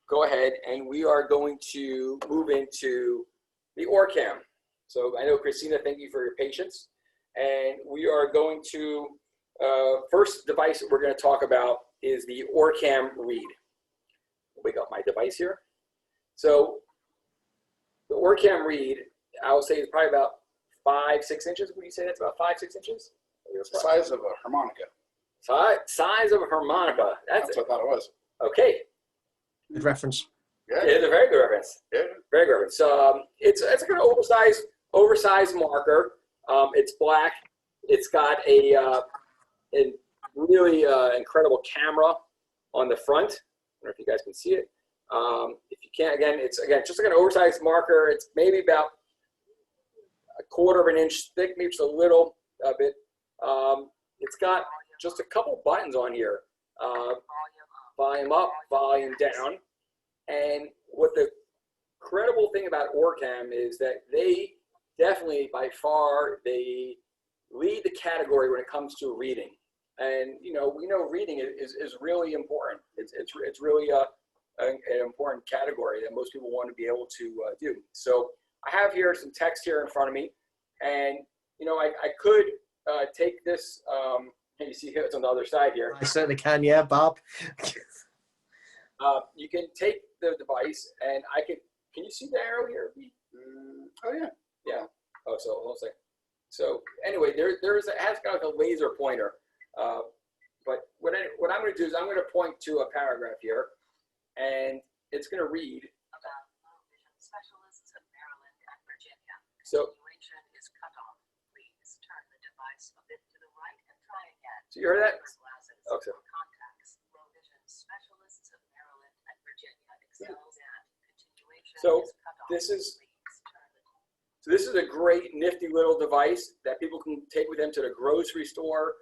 go ahead and we are going to move into the OrCam. So I know, Christina, thank you for your patience. And we are going to, first device that we're going to talk about is the OrCam Read. We got my device here. So the OrCam Read, I would say is probably about 5-6 inches. Would you say that's about 5-6 inches? It's the size of a harmonica. Size of a harmonica. That's what I thought it was. Okay. Good reference. Yeah. It's a very good reference. Yeah. Very good reference. It's like an oversized marker. It's black. It's got a really incredible camera on the front. I don't know if you guys can see it. If you can't, again, it's just like an oversized marker. It's maybe about 1/4 of an inch thick, maybe just a little bit. It's got just a couple buttons on here. Volume up, volume down. And what the incredible thing about OrCam is that they definitely, by far, they lead the category when it comes to reading. And we know reading is really important. It's really an important category that most people want to be able to do. So I have here some text here in front of me, and I could take this. You see here, it's on the other side here. I certainly can, yeah, Bob. You can take the device, and can you see the arrow here? Oh yeah. Yeah. Oh, so hold on a second. So anyway, it has kind of like a laser pointer. But what I'm going to do is I'm going to point to a paragraph here, and it's going to read. So, Continuation is cut off. Please turn the device a bit to the right and try again. so you heard that? Glasses Okay. or contacts. Low vision specialists of Maryland and Virginia excels at continuation So, is cut off. this is- Please turn the So this is a great nifty little device that people can take with them to the grocery store,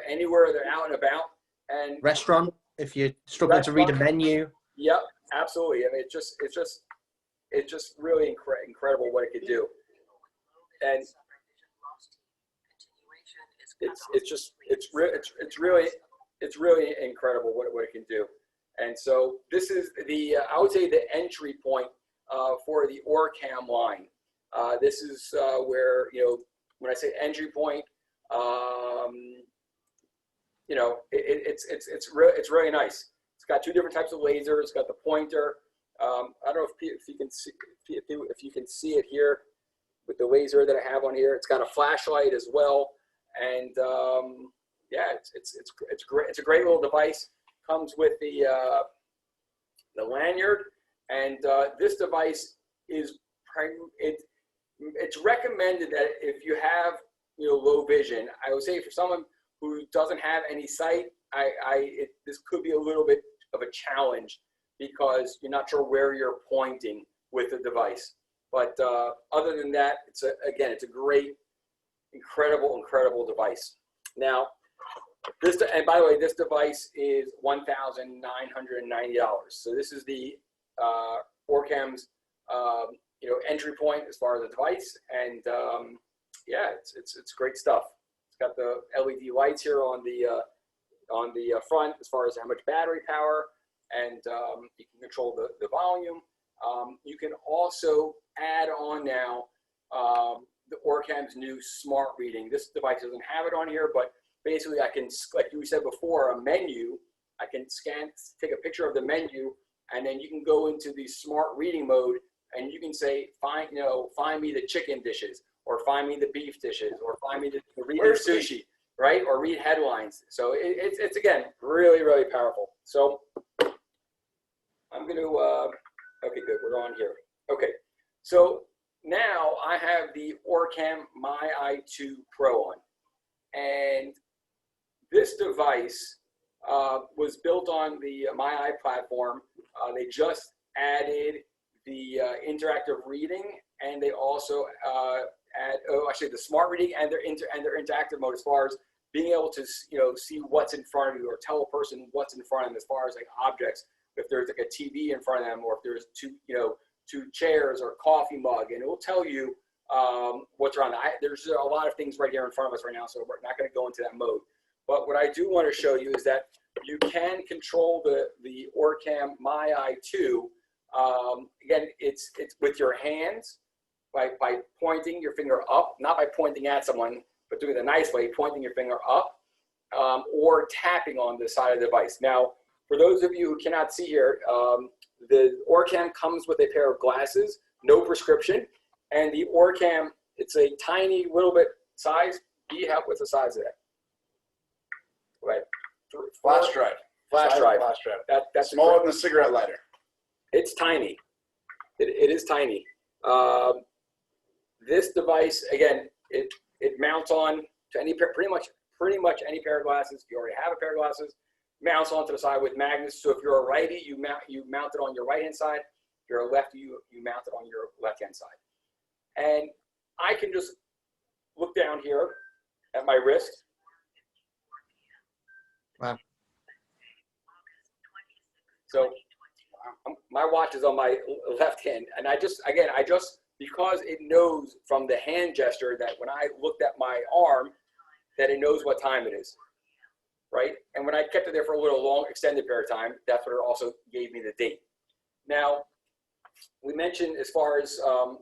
anywhere they're out and about. And Restaurant, if you're struggling to read a menu. yep, absolutely. I mean, it's just really incredible what it could do. And it's really incredible what it can do. And so this is the I would say the entry point for the OrCam line. This is where, you know, when I say entry point, you know, it's really nice. It's got two different types of lasers. It's got the pointer. I don't know if you can see if you can see it here with the laser that I have on here. It's got a flashlight as well, and yeah, it's great. It's a great little device. Comes with the lanyard, and this device is it's recommended that if you have, you know, low vision, I would say for someone who doesn't have any sight, this could be a little bit of a challenge because you're not sure where you're pointing with the device. But other than that, it's a great, incredible device. Now, and by the way, this device is $1,990. So this is the OrCam's you know, entry point as far as the device, and yeah, it's great stuff. It's got the LED lights here on the front as far as how much battery power, and you can control the volume. You can also add on now the OrCam's new smart reading. This device doesn't have it on here, but basically I can, like you said before, a menu, I can take a picture of the menu, and then you can go into the smart reading mode, and you can say, find me the chicken dishes, or find me the beef dishes, or find me the sushi, right? Or read headlines. So it's again, really powerful. So I'm going to, okay, good, we're on here. Okay, so now I have the OrCam My Eye 2 Pro on, and this device was built on the My Eye platform. They just added the interactive reading, and they also actually the smart reading and their interactive mode as far as being able to, you know, see what's in front of you or tell a person what's in front of them as far as like objects. If there's like a TV in front of them, or if there's two chairs or a coffee mug, and it will tell you what's around. There's a lot of things right here in front of us right now, so we're not going to go into that mode. But what I do want to show you is that you can control the OrCam My Eye 2. Again, it's with your hands by pointing your finger up, not by pointing at someone, but doing it a nice way, pointing your finger up, or tapping on the side of the device. Now, for those of you who cannot see here, the OrCam comes with a pair of glasses, no prescription, and the OrCam, it's a tiny little bit size. What's the size of that? Right. Flash drive. Flash drive. That's smaller than a cigarette lighter. It's tiny. It is tiny. This device, again, it mounts on to any pretty much any pair of glasses. If you already have a pair of glasses, mounts onto the side with magnets. So if you're a righty, you mount it on your right hand side. If you're a lefty, you mount it on your left hand side. And I can just look down here at my wrist. Wow. So my watch is on my left hand, and I just because it knows from the hand gesture that when I looked at my arm, that it knows what time it is, right? And when I kept it there for a little long, extended period of time, that's what it also gave me the date. Now, we mentioned as far as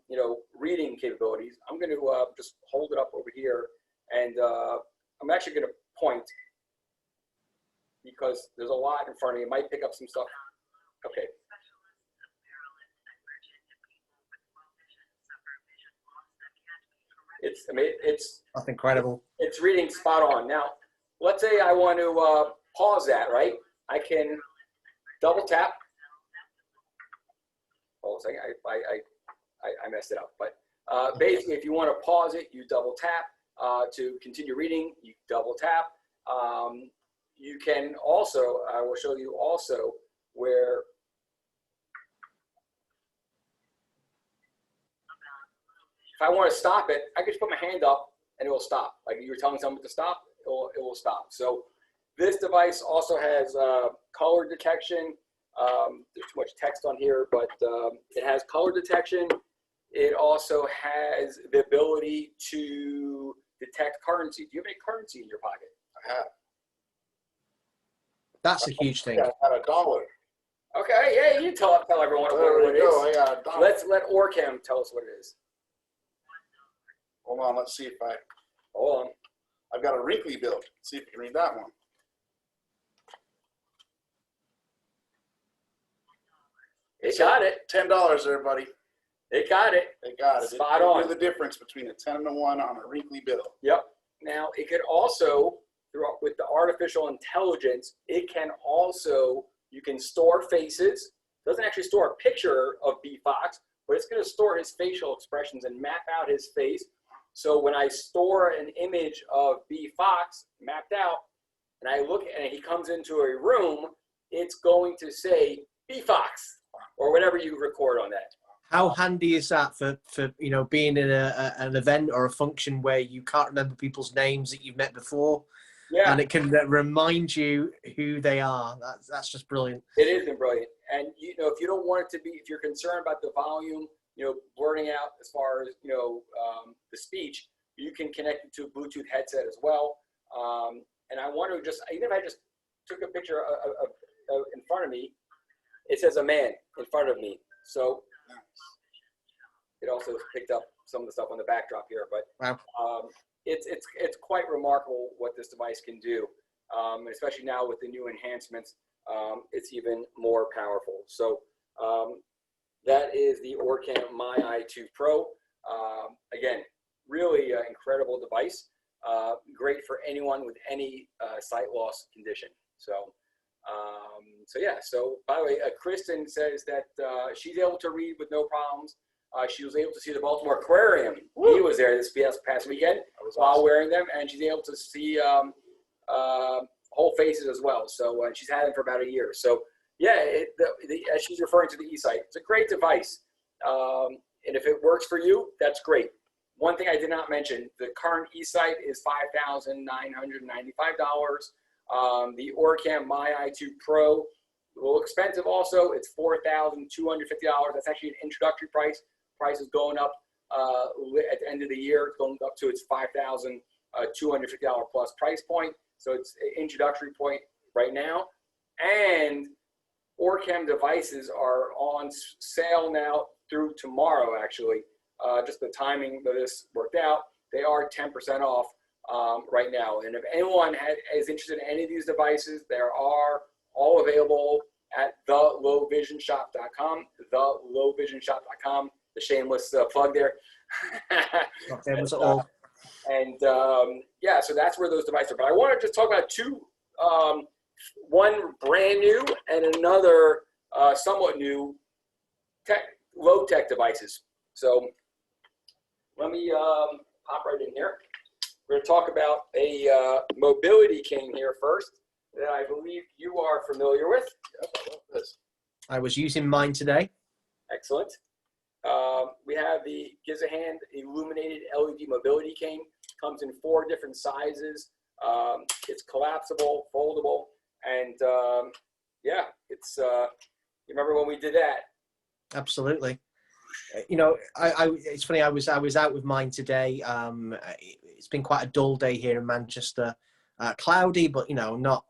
you know, reading capabilities. I'm going to just hold it up over here, and I'm actually going to point because there's a lot in front of me. It might pick up some stuff. Okay. That's incredible. It's reading spot on. Now, let's say I want to pause that, right? I can double tap. Hold on a second, I messed it up. But Basically, if you want to pause it, you double tap. To continue reading, you double tap. You can also, I will show you also where if I want to stop it, I can just put my hand up and it will stop. Like you were telling someone to stop, it will stop. So this device also has color detection. There's too much text on here, but it has color detection. It also has the ability to detect currency. Do you have any currency in your pocket? I have. That's a huge thing. I got $1. Okay, yeah, you tell everyone There what we it go. is. I got $1. Let's let OrCam tell us what it is. Hold on. Let's see if Hold on. I've got a wrinkly bill. Let's see if you can read that one. It got it. $10 there, buddy. It got it. They got it. Spot It on. knew the difference between a 10 and a 1 on a wrinkly bill. Yep. Now it could also, with the artificial intelligence, it can also, you can store faces. It doesn't actually store a picture of B Fox, but it's going to store his facial expressions and map out his face. So when I store an image of B Fox mapped out, and I look and he comes into a room, it's going to say B Fox or whatever you record on that. How handy is that for being in an event or a function where you can't remember people's names that you've met before, Yeah, and it can remind you who they are. That's just brilliant. it is brilliant. And if you don't want it to be, if you're concerned about the volume, blurting out as far as the speech, you can connect it to a Bluetooth headset as well. And I want to just, even if I just took a picture of in front of me, it says a man in front of me. So it also picked up some of the stuff on the backdrop here, but Wow. it's quite remarkable what this device can do, especially now with the new enhancements. It's even more powerful. So that is the OrCam My Eye 2 Pro. Again, really incredible device. Great for anyone with any sight loss condition. So yeah. So by the way, Kristen says that she's able to read with no problems. She was able to see the Baltimore Aquarium. Woo! He was there this past weekend while wearing them, and she's able to see whole faces as well. So she's had them for about a year. So yeah, as she's referring to the eSight, it's a great device. And if it works for you, that's great. One thing I did not mention, the current eSight is $5,995. The OrCam My Eye 2 Pro, a little expensive also. It's $4,250. That's actually an introductory price. Price is going up at the end of the year. It's going up to its $5,250 plus price point. So it's an introductory point right now. And OrCam devices are on sale now through tomorrow, actually. Just the timing of this worked out. They are 10% off right now. And if anyone is interested in any of these devices, they are all available at thelowvisionshop.com. Thelowvisionshop.com. The shameless plug there. Okay, was it all? And yeah, so that's where those devices are. But I want to just talk about two, one brand new and another somewhat new low-tech devices. So let me hop right in here. We're going to talk about a mobility cane here first that I believe you are familiar with. Yep, I love this. I was using mine today. Excellent. We have the Gizzahand Illuminated LED mobility cane. Comes in 4 different sizes. It's collapsible, foldable, and yeah, it's. You remember when we did that? Absolutely. It's funny. I was out with mine today. It's been quite a dull day here in Manchester. Cloudy, but not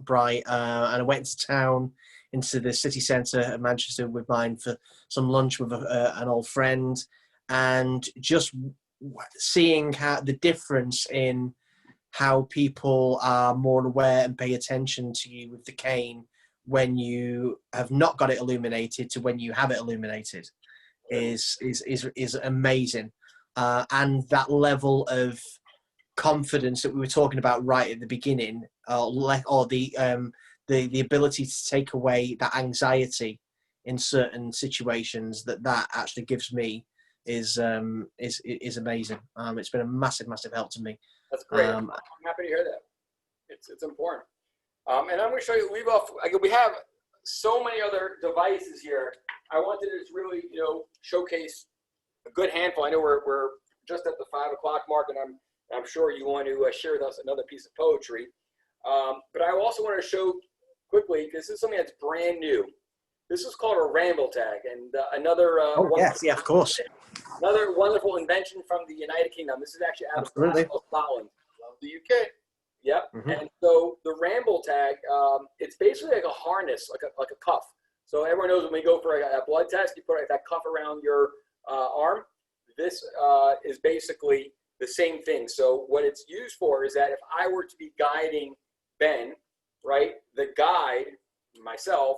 bright. And I went into town, into the city centre of Manchester with mine for some lunch with an old friend, and just seeing how the difference in how people are more aware and pay attention to you with the cane when you have not got it illuminated to when you have it illuminated is amazing. And that level of confidence that we were talking about right at the beginning, or the ability to take away that anxiety in certain situations that actually gives me is amazing. It's been a massive help to me. That's great. I'm happy to hear that. It's important. And I'm going to show you. We have so many other devices here. I wanted to just really, showcase a good handful. I know we're just at the 5 o'clock mark, and I'm sure you want to share with us another piece of poetry. But I also want to show quickly, this is something that's brand new. This is called a Ramble Tag, and another yes, of course. Another wonderful invention from the United Kingdom. This is actually out of Scotland. Love the UK. Yep. And so the Ramble Tag, it's basically like a harness, like a cuff. So everyone knows when we go for a blood test, you put that cuff around your arm. This is basically the same thing. So what it's used for is that if I were to be guiding Ben, right, the guide, myself,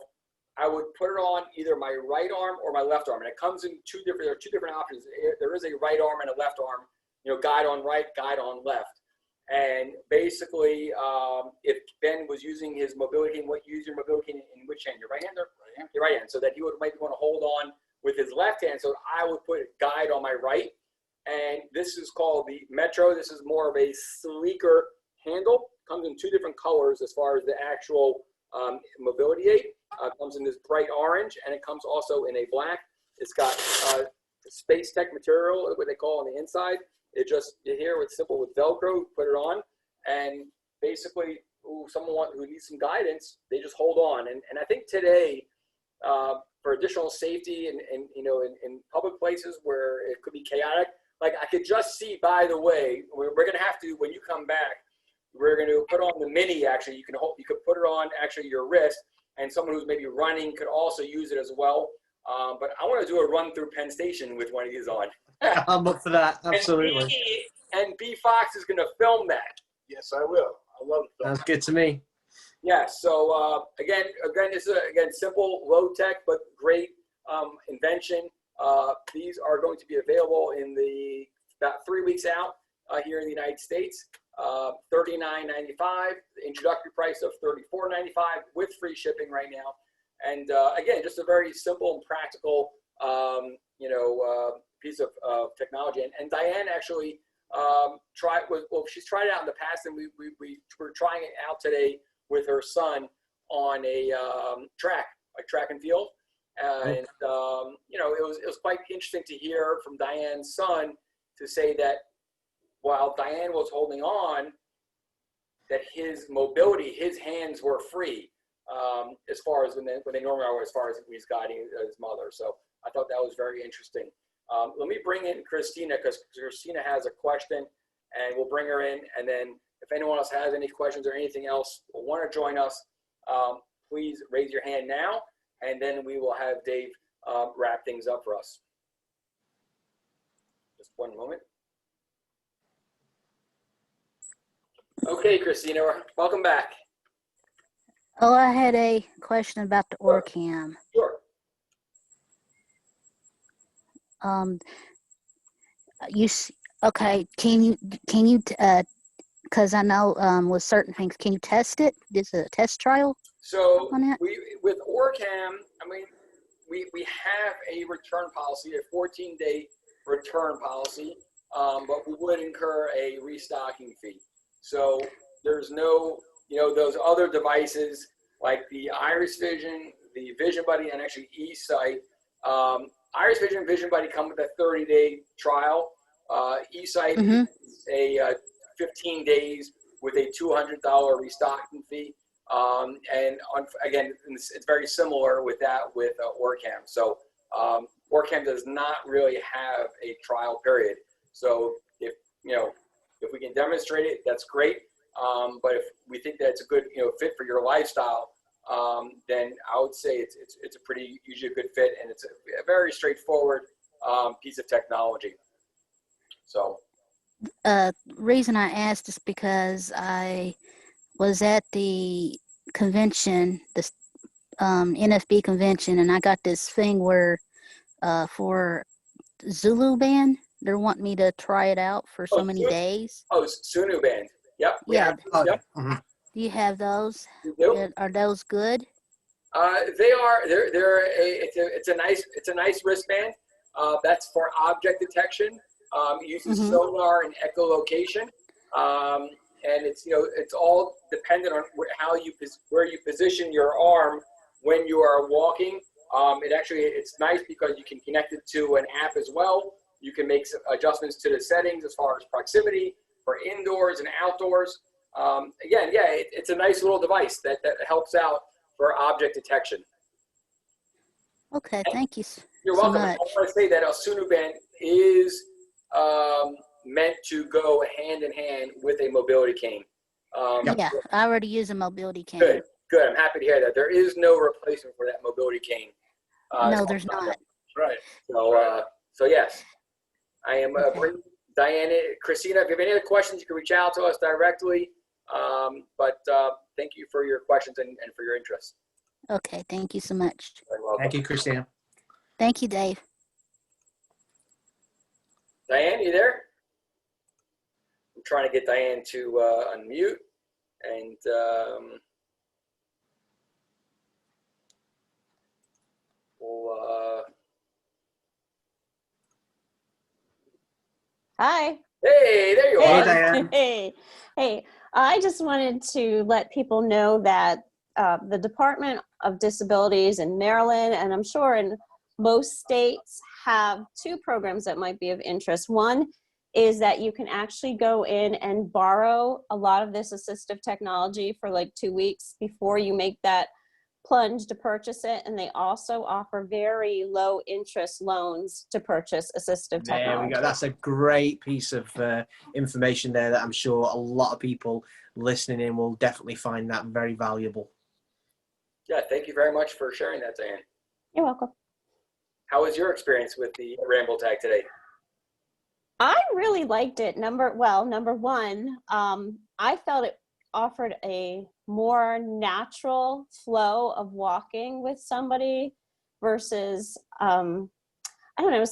I would put it on either my right arm or my left arm. And it comes in there are two different options. There is a right arm and a left arm, guide on right, guide on left. And basically, if Ben was using his mobility, use your mobility in which hand? Your right hand or your right hand? So that he might want to hold on with his left hand. So I would put guide on my right. And this is called the Metro. This is more of a sleeker handle. Comes in two different colors as far as the actual mobility aid. Comes in this bright orange, and it comes also in a black. It's got Space Tech material, what they call on the inside. It just, it's simple with Velcro, put it on, and basically, someone who needs some guidance, they just hold on. And I think today, for additional safety and in public places where it could be chaotic, like I could just see, by the way, we're going to have to, when you come back, we're going to put on the Mini. Actually, you could put it on actually your wrist, and someone who's maybe running could also use it as well. But I want to do a run through Penn Station with one of these on. I'm up for that. Absolutely. And B Fox is going to film that. Yes, I will. I love it. Sounds good to me. Yeah. So again, this is simple, low tech, but great invention. These are going to be available in about 3 weeks out here in the United States. $39.95. The introductory price of $34.95 with free shipping right now. And again, just a very simple and practical, piece of technology. And Diane actually she's tried it out in the past, and we're trying it out today with her son on a track and field. And it was quite interesting to hear from Diane's son to say that while Diane was holding on, that his mobility, his hands were free. As far as when they normally are, as far as he's guiding his mother. So I thought that was very interesting. Let me bring in Christina, because Christina has a question, and we'll bring her in. And then if anyone else has any questions or anything else or want to join us, please raise your hand now, and then we will have Dave wrap things up for us. Just one moment. Okay, Christina, welcome back. Oh, I had a question about the OrCam. Sure. Okay, can you because I know with certain things, can you test it? Is it a test trial? So on it? with OrCam, we have a return policy, a 14-day return policy, but we would incur a restocking fee. So there's no, those other devices like the IrisVision, the Vision Buddy, and actually eSight. IrisVision and Vision Buddy come with a 30-day trial. eSight is a 15 days with a $200 restocking fee. Again, it's very similar with that with OrCam. So OrCam does not really have a trial period. So if we can demonstrate it, that's great. But if we think that it's a good fit for your lifestyle, then I would say it's usually a good fit, and it's a very straightforward piece of technology. So reason I asked is because I was at the convention, the NFB convention, and I got this thing where for Zulu band, they're wanting me to try it out for so many days. Oh, Sunu band. Yep. Yeah. Yep. Do you have those? Nope. Are those good? They are. It's a nice wristband. That's for object detection. Uses sonar and echolocation. And it's all dependent on where you position your arm when you are walking. It's nice because you can connect it to an app as well. You can make some adjustments to the settings as far as proximity for indoors and outdoors. It's a nice little device that helps out for object detection. Okay, thank you You're so welcome. much. I want to say that a Sunuband is meant to go hand in hand with a mobility cane. Yeah, I already use a mobility cane. Good. I'm happy to hear that. There is no replacement for that mobility cane. No, there's not. Right. So yes, I am bringing Diana, Christina. If you have any other questions, you can reach out to us directly. But thank you for your questions and for your interest. Okay, thank you so much. You're welcome. Thank you, Christina. Thank you, Dave. Diane, you there? I'm trying to get Diane to unmute, and Hi. Hey, there you Hey, are. Diane. Hey. I just wanted to let people know that the Department of Disabilities in Maryland, and I'm sure in most states, have two programs that might be of interest. One is that you can actually go in and borrow a lot of this assistive technology for like 2 weeks before you make that plunge to purchase it. And they also offer very low interest loans to purchase assistive technology. There we go. That's a great piece of information there that I'm sure a lot of people listening in will definitely find that very valuable. Yeah, thank you very much for sharing that, Diane. You're welcome. How was your experience with the Ramble Tag today? I really liked it. Number one, I felt it offered a more natural flow of walking with somebody versus, I don't know,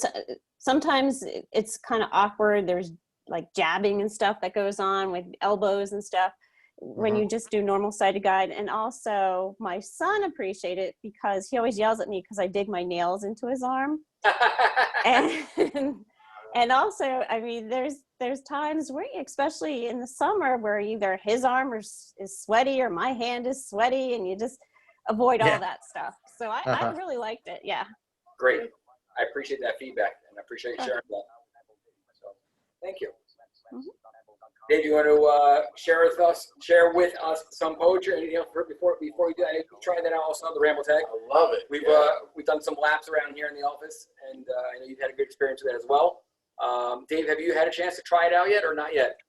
sometimes it's kind of awkward. There's like jabbing and stuff that goes on with elbows and stuff when you just do normal sighted guide. And also my son appreciated it because he always yells at me because I dig my nails into his arm. And also, I mean, there's times where, especially in the summer, where either his arm is sweaty or my hand is sweaty, and you just avoid all that stuff. So I really liked it. Yeah. Great. I appreciate that feedback, and I appreciate you sharing that. So, thank you. Dave, you want to share with us some poetry? And, before we do, I tried that out also on the Ramble Tag. I love it. We've done some laps around here in the office, and I know you've had a good experience with that as well. Dave, have you had a chance to try it out yet, or not yet?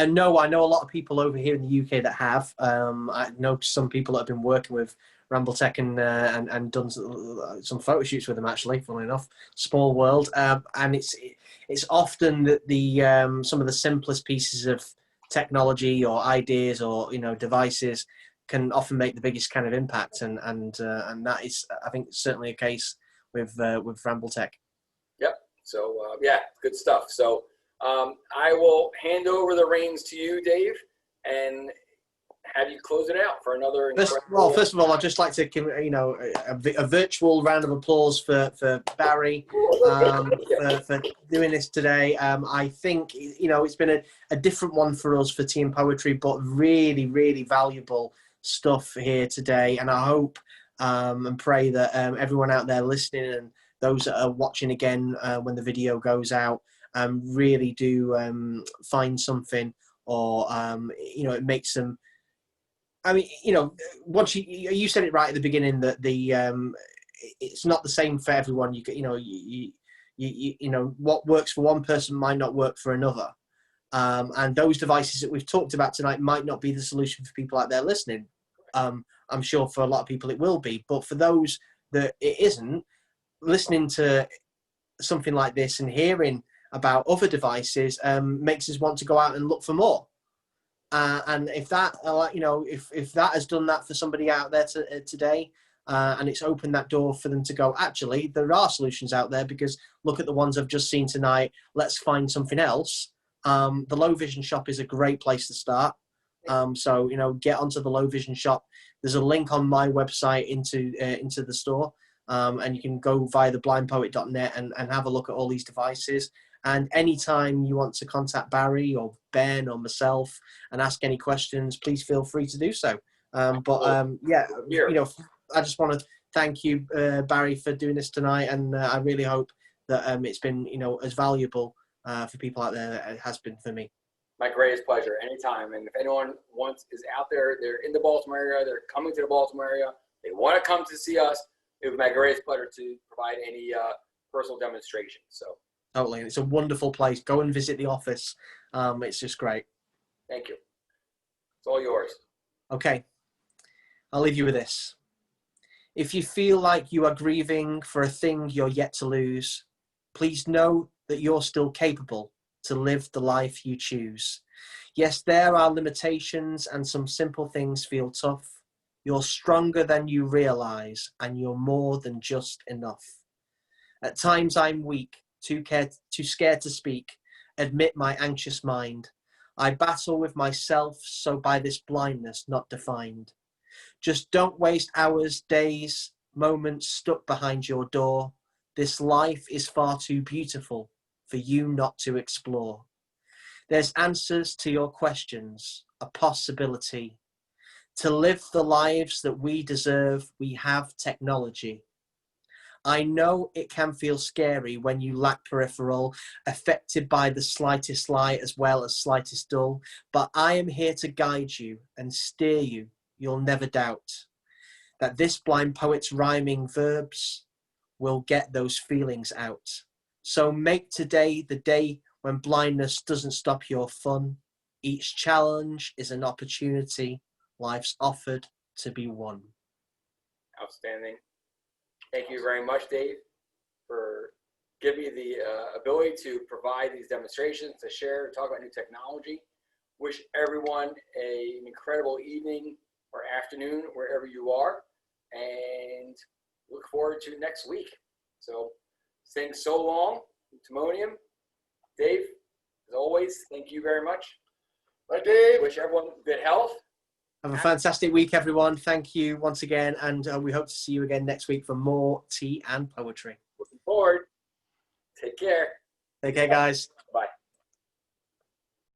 No, I know a lot of people over here in the UK that have. I know some people that have been working with Ramble Tech and done some photo shoots with them, actually, funnily enough. Small world. And it's often that the some of the simplest pieces of technology or ideas or devices can often make the biggest kind of impact, and that is, I think, certainly a case with Ramble Tech. Yep. So good stuff. So I will hand over the reins to you, Dave, and have you close it out for another. First of all, I'd just like to give a virtual round of applause for Barry for doing this today. I think it's been a different one for us for Team Poetry, but really, really valuable stuff here today. And I hope and pray that everyone out there listening and those that are watching again when the video goes out really do find something, or it makes them. I mean, once you said it right at the beginning that it's not the same for everyone. What works for one person might not work for another, and those devices that we've talked about tonight might not be the solution for people out there listening. I'm sure for a lot of people it will be, but for those that it isn't, listening to something like this and hearing about other devices makes us want to go out and look for more. And if that, if that has done that for somebody out there today, and it's opened that door for them to go, actually, there are solutions out there, because look at the ones I've just seen tonight. Let's find something else. The Low Vision shop is a great place to start. So, get onto the low vision shop. There's a link on my website into the store. And you can go via theblindpoet.net and have a look at all these devices. And anytime you want to contact Barry or Ben or myself and ask any questions, please feel free to do so. I just want to thank you, Barry, for doing this tonight. And I really hope that it's been, as valuable for people out there as it has been for me. My greatest pleasure, anytime. And if anyone is out there, they're in the Baltimore area, they're coming to the Baltimore area, they want to come to see us, it would be my greatest pleasure to provide any personal demonstration. So totally, it's a wonderful place. Go and visit the office. It's just great. Thank you. It's all yours. Okay, I'll leave you with this. If you feel like you are grieving for a thing you're yet to lose, please know that you're still capable to live the life you choose. Yes, there are limitations and some simple things feel tough. You're stronger than you realize, and you're more than just enough. At times I'm weak, too scared to speak, admit my anxious mind. I battle with myself, so by this blindness not defined. Just don't waste hours, days, moments stuck behind your door. This life is far too beautiful for you not to explore. There's answers to your questions, a possibility. To live the lives that we deserve, we have technology. I know it can feel scary when you lack peripheral, affected by the slightest light as well as slightest dull, but I am here to guide you and steer you. You'll never doubt that this blind poet's rhyming verbs will get those feelings out. So make today the day when blindness doesn't stop your fun. Each challenge is an opportunity life's offered to be won. Outstanding. Thank you very much, Dave, for giving me the ability to provide these demonstrations, to share, talk about new technology. Wish everyone an incredible evening or afternoon, wherever you are, and look forward to next week. So, saying so long, Timonium. Dave, as always, thank you very much. Bye, Dave. Wish everyone good health. Have a fantastic week, everyone. Thank you once again, and we hope to see you again next week for more tea and poetry. Looking forward. Take care. Take care, guys.